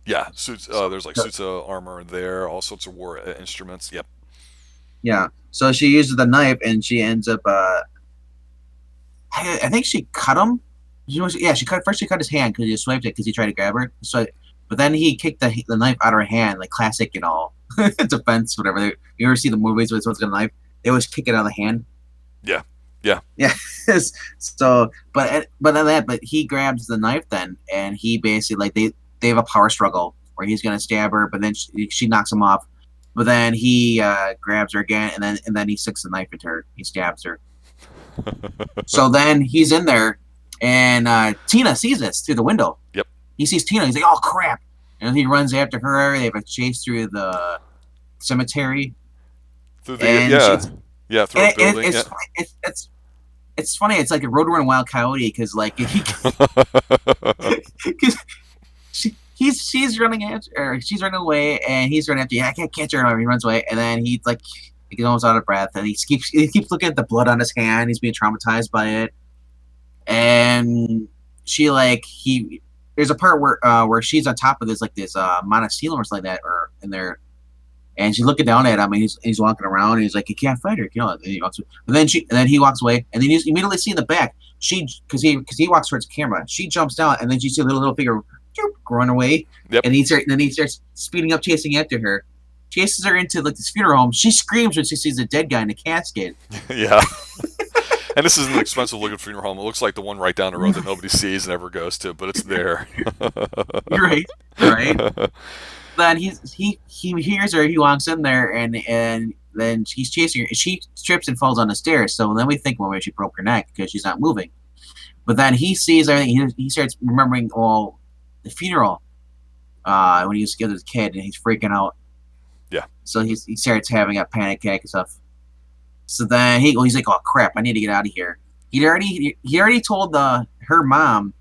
yeah. Suits. So, There's like so suits of armor there, all sorts of war instruments. Yep. yeah, so she uses the knife, and she ends up. I think she cut him. Yeah, she cut his hand because he swiped it because he tried to grab her. So, but then he kicked the knife out of her hand, like classic, defense, whatever. You ever see the movies where someone's got a knife? They always kick it out of the hand. Yeah. Yeah. Yeah. So, but he grabs the knife then, and he basically like they have a power struggle where he's gonna stab her, but then she knocks him off. But then he grabs her again, and then he sticks the knife into her. He stabs her. So then he's in there, and Tina sees this through the window. Yep. He sees Tina. He's like, "Oh crap!" And he runs after her. They have a chase through the cemetery, Through the and yeah, yeah, through a building. Yeah. it's funny. It's like a Roadrunner Wild Coyote because like he cause she's running after, or she's running away, and he's running after. Yeah, I can't catch her. And he runs away, and then he's like, He's almost out of breath, and he keeps looking at the blood on his hand. He's being traumatized by it, and she like he. There's a part where she's on top of this monocilum or something like that, or in there, and she's looking down at him, and he's walking around, and he's like, "You can't fight her, you know." And he walks, and then he walks away, and then you immediately see in the back, because he walks towards the camera, she jumps down, and then you see a little figure run away, Yep. and then he starts speeding up, chasing after her, chases her into like this funeral home. She screams when she sees a dead guy in a casket. Yeah. And this is an expensive looking funeral home. It looks like the one right down the road that nobody sees and ever goes to, but it's there. You're right, right. Then he hears her. He walks in there, and then he's chasing her. She trips and falls on the stairs. So then we think, well, maybe she broke her neck because she's not moving. But then he sees everything. He starts remembering all the funeral when he was a kid, and he's freaking out. Yeah. So he starts having a panic attack and stuff. So then he's like, "Oh crap! I need to get out of here." He already told her mom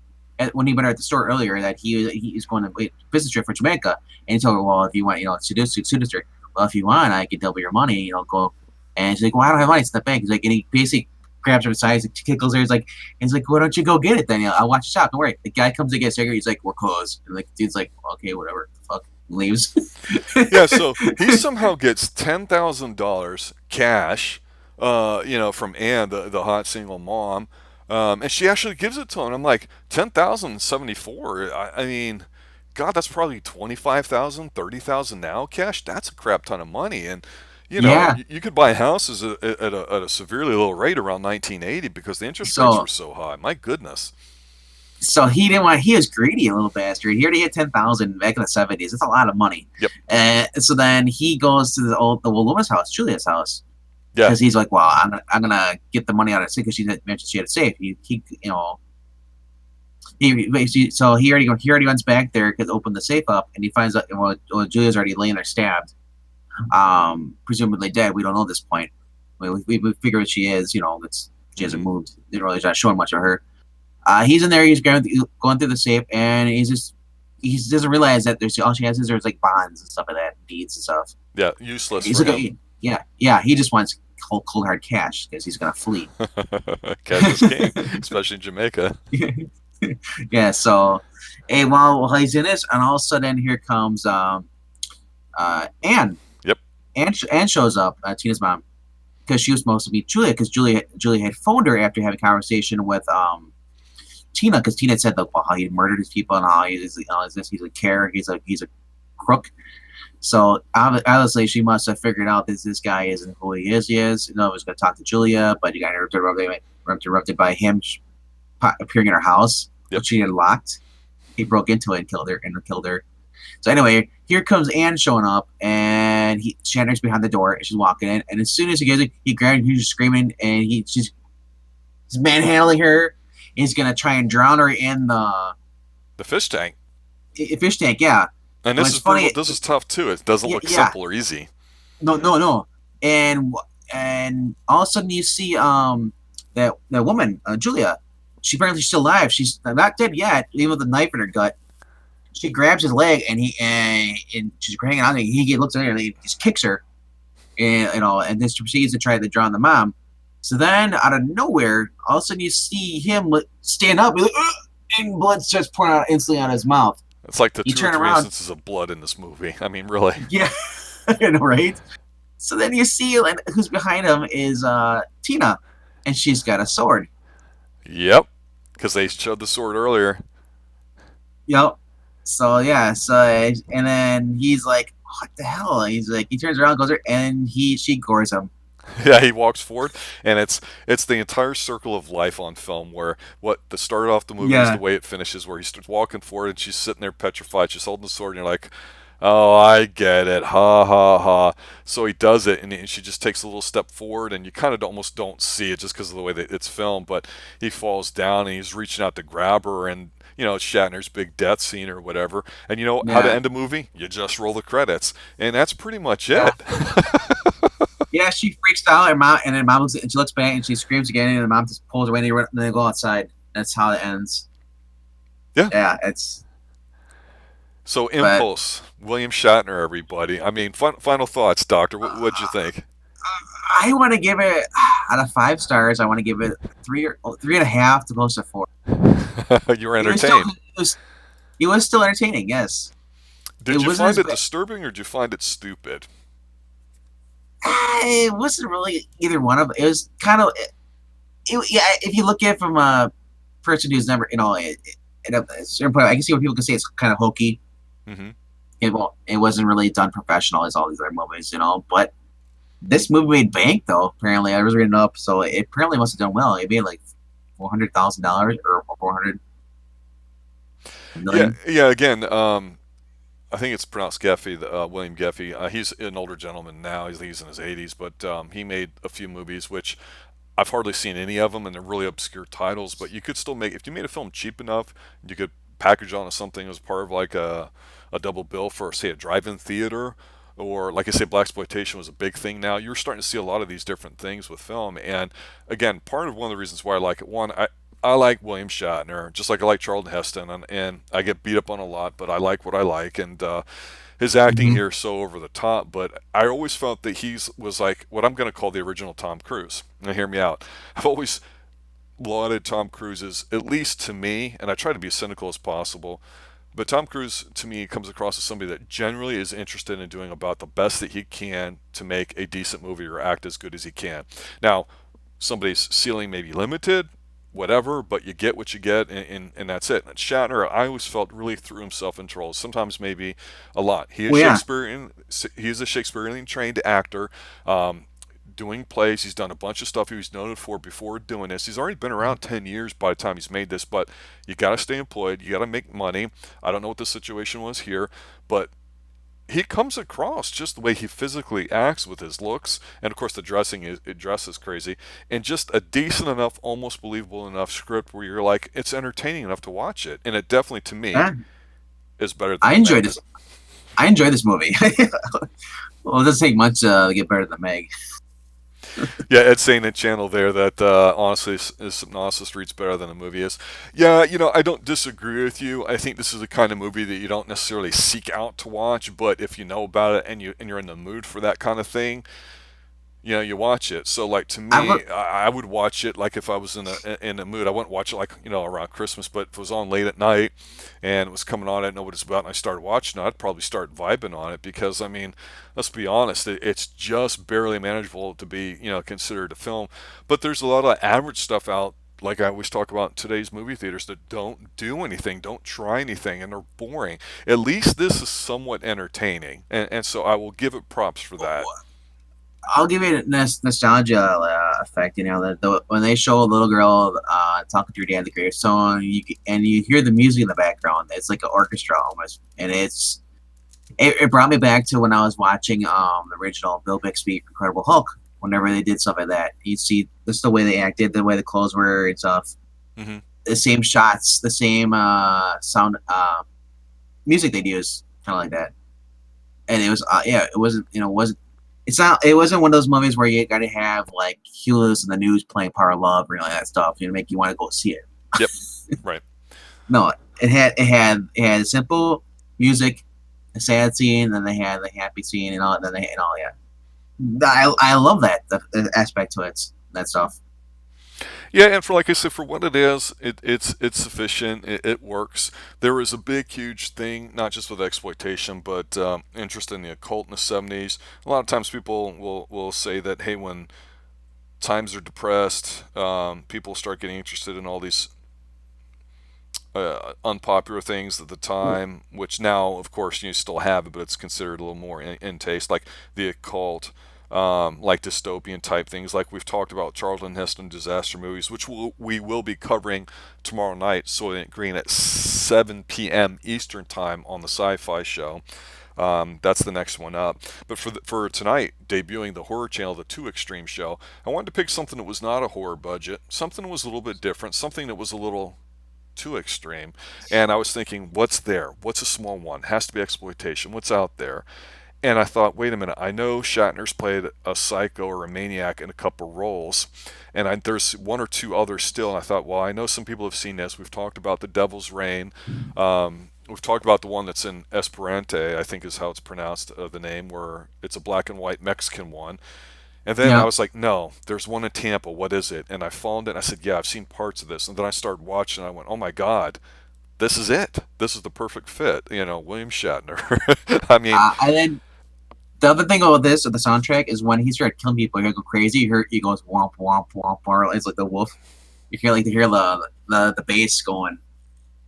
when he met her at the store earlier that he's going on a business trip for Jamaica, and he told her, "Well, if you want, seduce her. Well, if you want, I could double your money. Go." And she's like, "Well, I don't have money. It's in the bank." He's like, and he basically grabs her aside, he tickles her. He's like, "Why don't you go get it then? I'll watch the shop. Don't worry." The guy comes to get a cigarette. He's like, "We're closed." And like, dude's like, "Okay, whatever." Fuck, leaves. Yeah, so he somehow gets $10,000 cash, from Ann, the hot single mom, and she actually gives it to him. I'm like, 10,074. I mean, God, that's probably 25,000, 30,000 now cash. That's a crap ton of money, and Yeah. you could buy houses at a severely low rate around 1980 because the interest rates were So so high. My goodness. he didn't want. He was greedy, a little bastard. He already had 10,000 back in the 70s. That's a lot of money. Yep. And so then he goes to the old woman's house, Julia's house, Yeah. because he's like, "Well, I'm gonna get the money out of the safe because she mentioned she had a safe." He already runs back there to open the safe up, and he finds out Julia's already laying there stabbed, presumably dead. We don't know at this point. We figure she is. She hasn't Hmm. moved. They're really not showing much of her. He's in there. He's going through the safe, and he doesn't realize that all she has is there's like bonds and stuff like that, deeds and stuff. Yeah, useless He's for like, him. yeah. He just wants cold hard cash because he's gonna flee. Cash is king, especially in Jamaica. Yeah. So, hey, while he's in this, and all of a sudden here comes Anne. Yep. Anne shows up, Tina's mom, because she was supposed to meet Julia, because Julia had phoned her after having a conversation with Tina, because Tina had said that, well, how he murdered his people and how he's a care, he's a crook. So obviously she must have figured out that this guy isn't who he is. He was going to talk to Julia, but he got interrupted by him appearing in her house, Yep. which she had locked. He broke into it and killed her. So anyway, here comes Anne showing up, and Shatner's behind the door, and she's walking in, and as soon as he gets it, he grabs her, he's screaming, and he's manhandling her. He's gonna try and drown her in the The fish tank. fish tank. Yeah, And and this it's is brutal. funny. This is tough too. It doesn't look Yeah, simple or easy. no, no, no, and all of a sudden you see that woman, Julia. She apparently still alive. She's not dead yet, even with a knife in her gut. She grabs his leg, and she's hanging on. He looks at her, and he just kicks her, and then she proceeds to try to drown the mom. So then, out of nowhere, all of a sudden you see him stand up, and blood starts pouring out instantly out of his mouth. It's like the You two or turn three around, instances of blood in this movie. I mean, really. yeah, I know, right? So then you see, like, who's behind him is Tina, and she's got a sword. Yep. Because they showed the sword earlier. Yep. So yeah, and then he's like, "What the hell?" He's like, he turns around, goes there, and she gores him. Yeah, he walks forward, and it's the entire circle of life on film. Where what the start off the movie is the Yeah, way it finishes, where he starts walking forward, and she's sitting there petrified, she's holding the sword, and you're like, "Oh, I get it, ha ha ha." So he does it, and she just takes a little step forward, and you kind of almost don't see it just because of the way that it's filmed. But he falls down, and he's reaching out to grab her, and it's Shatner's big death scene or whatever. And you know how to yeah, end a movie? You just roll the credits, and that's pretty much yeah. it. Yeah, she freaks out, and then mom looks, and she looks back, and she screams again, and the mom just pulls away, and they go outside. That's how it ends. Yeah. Yeah, it's So but Impulse, William Shatner, everybody. I mean, final thoughts, Doctor. What'd you think? I want to give it out of 5 stars. I want to give it three or 3.5 to close to 4. You were It was still entertained. it was still entertaining. Yes, it Did you wasn't find as it bad. disturbing or did you find it stupid? It wasn't really either one of it. It was kind of yeah. If you look at it from a person who's never, at a certain point, I can see where people can say it's kind of hokey. Hmm. It wasn't really done professional as all these other movies, But this movie made bank though. Apparently, I was reading up, so it apparently must have done well. It made like $400,000 or 400 Yeah, million. yeah. Again, I think it's pronounced Geffen, William Geffen. He's an older gentleman now. He's in his 80s, but he made a few movies which I've hardly seen any of them, and they're really obscure titles. But you could still make if you made a film cheap enough, you could package onto something as part of like a double bill for say a drive-in theater, or like I say, black exploitation was a big thing now. You're starting to see a lot of these different things with film, and again, part of one of the reasons why I like it, one, I like William Shatner, just like I like Charlton Heston, and I get beat up on a lot, but I like what I like, and his acting Mm-hmm. here is so over the top. But I always felt that he's was like what I'm going to call the original Tom Cruise. Now, hear me out. I've always lauded Tom Cruise's, at least to me, and I try to be as cynical as possible. But Tom Cruise, to me, comes across as somebody that generally is interested in doing about the best that he can to make a decent movie or act as good as he can. Now, somebody's ceiling may be limited, whatever, but you get what you get, and that's it. And Shatner, I always felt really threw himself into roles, sometimes maybe a lot. Well, yeah. He is a Shakespearean trained actor. Doing plays. He's done a bunch of stuff he was noted for before doing this. He's already been around 10 years by the time he's made this, but you got to stay employed. You got to make money. I don't know what the situation was here, but he comes across just the way he physically acts with his looks, and of course the dress is crazy, and just a decent enough, almost believable enough script where you're like, it's entertaining enough to watch it, and it definitely to me Yeah, is better than I the enjoyed Meg. this. I enjoyed this movie. Well, it doesn't take much to get better than Meg. Yeah, Ed saying in channel there that honestly, Hypnosis reads better than the movie is. Yeah, I don't disagree with you. I think this is the kind of movie that you don't necessarily seek out to watch, but if you know about it and you're in the mood for that kind of thing, you watch it. So like to I me, look. I would watch it like if I was in a mood. I wouldn't watch it like around Christmas, but if it was on late at night and it was coming on, I didn't know what it's about, and I started watching it, I'd probably start vibing on it because I mean, let's be honest, it's just barely manageable to be considered a film. But there's a lot of average stuff out. Like I always talk about in today's movie theaters that don't do anything, don't try anything, and they're boring. At least this is somewhat entertaining, and so I will give it props for that. I'll give you a nostalgia effect. When they show a little girl talking to her dad at the gravestone, and you hear the music in the background. It's like an orchestra almost, and it brought me back to when I was watching the original Bill Bixby Incredible Hulk. Whenever they did stuff like that, you see just the way they acted, the way the clothes were and stuff, Hmm. the same shots, the same sound, music they'd use, kind of like that. And it was yeah, it wasn't wasn't it's not it wasn't one of those movies where you got to have like Huey Lewis and the News playing Power of Love or any of that stuff, make you want to go see it. Yep. Right. No, it had simple music, a sad scene, then they had the happy scene and all. Then they and all yeah. I love that the aspect to it, that stuff. Yeah, and for like I said, for what it is, it's sufficient. It works. There was a big, huge thing, not just with exploitation, but interest in the occult in the '70s. A lot of times, people will say that hey, when times are depressed, people start getting interested in all these unpopular things at the time, which now, of course, you still have it, but it's considered a little more in taste, like the occult, like dystopian type things, like we've talked about Charlton Heston disaster movies, which we will be covering tomorrow night, Soylent Green at 7 p.m. Eastern Time on the Sci-Fi Show. That's the next one up. But for tonight, debuting the Horror Channel, the Two Extreme Show, I wanted to pick something that was not a horror budget, something that was a little bit different, something that was a little too extreme. And I was thinking, what's there? What's a small one? Has to be exploitation. What's out there? And I thought, wait a minute. I know Shatner's played a psycho or a maniac in a couple roles, and there's one or two others still. And I thought, well, I know some people have seen this. We've talked about The Devil's Reign. We've talked about the one that's in Esperante, I think is how it's pronounced, the name, where it's a black and white Mexican one. And then I Yeah. was like, no, there's one in Tampa. What is it? And I found it. And I said, yeah, I've seen parts of this. And then I started watching. And I went, oh my god, this is it. This is the perfect fit. William Shatner. I mean, And then the other thing about this, with the soundtrack, is when he started killing people, he go crazy. He goes womp womp womp womp. It's like the wolf. You hear the bass going.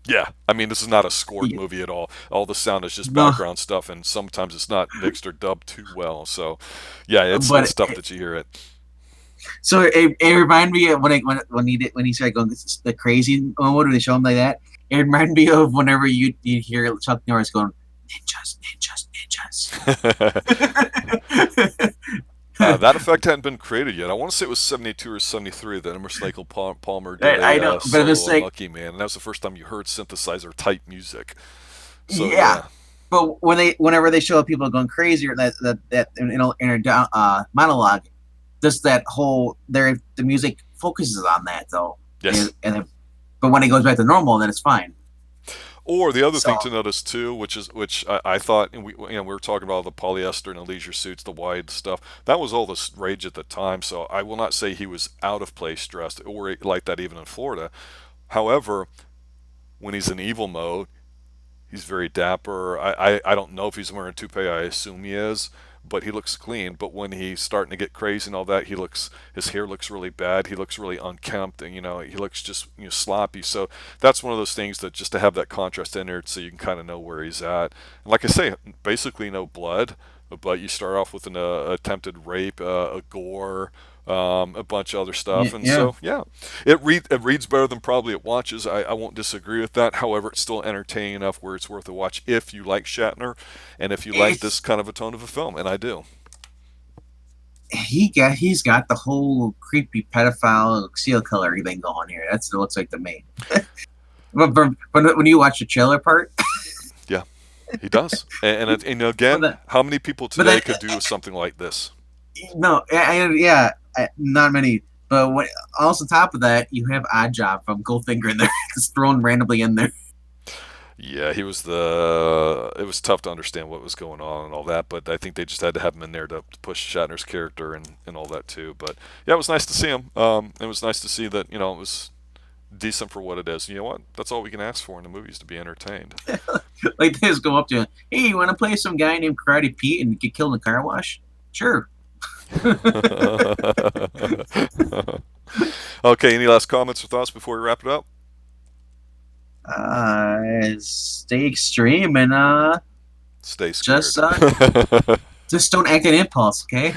yeah. I mean, this is not a scored He- movie at all. All the sound is just no, background stuff, and sometimes it's not mixed or dubbed too well. So, yeah, it's but tough that you hear it. so it reminded me of when he started going the crazy mode when they show him like that. It reminded me of whenever you hear Chuck Norris going ninjas, ninjas, ninjas. That effect hadn't been created yet. I want to say it was 72 or 73 that Emerson Lake Palmer did I a know, but it's solo on like Lucky Man, and that was the first time you heard synthesizer type music. So yeah. yeah, But whenever they show people going crazy or that in a monologue, just that whole the music focuses on that though, yes. but when it goes back to normal, then it's fine. Or the other So thing to notice too, which I thought, and we were talking about the polyester and the leisure suits, the wide stuff. That was all the rage at the time. So I will not say he was out of place dressed or like that even in Florida. However, when he's in evil mode, he's very dapper. I don't know if he's wearing a toupee. I assume he is, but he looks clean. But when he's starting to get crazy and all that, his hair looks really bad. He looks really unkempt, and he looks just sloppy. So that's one of those things that just to have that contrast in there, so you can kind of know where he's at. And like I say, basically no blood, but you start off with an attempted rape, a gore. A bunch of other yeah, stuff, and yeah. so yeah, it reads better than probably it watches. I won't disagree with that. However, it's still entertaining enough where it's worth a watch if you like Shatner, and if you like this It's kind of a tone of a film, and I do. he's got the whole creepy pedophile seal killer thing going here. That's what it looks like to me. But when you watch the trailer part, Yeah, he does. And but again, the, how many people but today then could do something like this? no, yeah, not many. But also top of that, you have Odd Job from Goldfinger in there, just thrown randomly in there. Yeah, he was the. It was tough to understand what was going on and all that, but I think they just had to have him in there to push Shatner's character and all that too. But yeah, it was nice to see him. It was nice to see that it was decent for what it is. You know what? That's all we can ask for in the movies, to be entertained. Like they just go up to him, hey, you want to play some guy named Karate Pete and get killed in a car wash? Sure. Okay, any last comments or thoughts before we wrap it up? Stay extreme and Stay just scared. uh, just don't act an impulse, okay?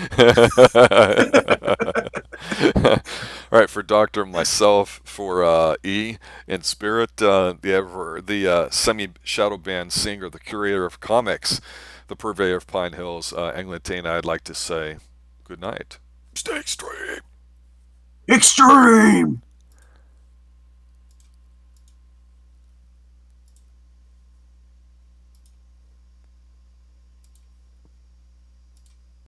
All right, for Doctor, myself, for E, in spirit, the semi shadow band singer, the curator of comics, the purveyor of Pine Hills, Eglinton, I'd like to say good night. Stay extreme. Extreme.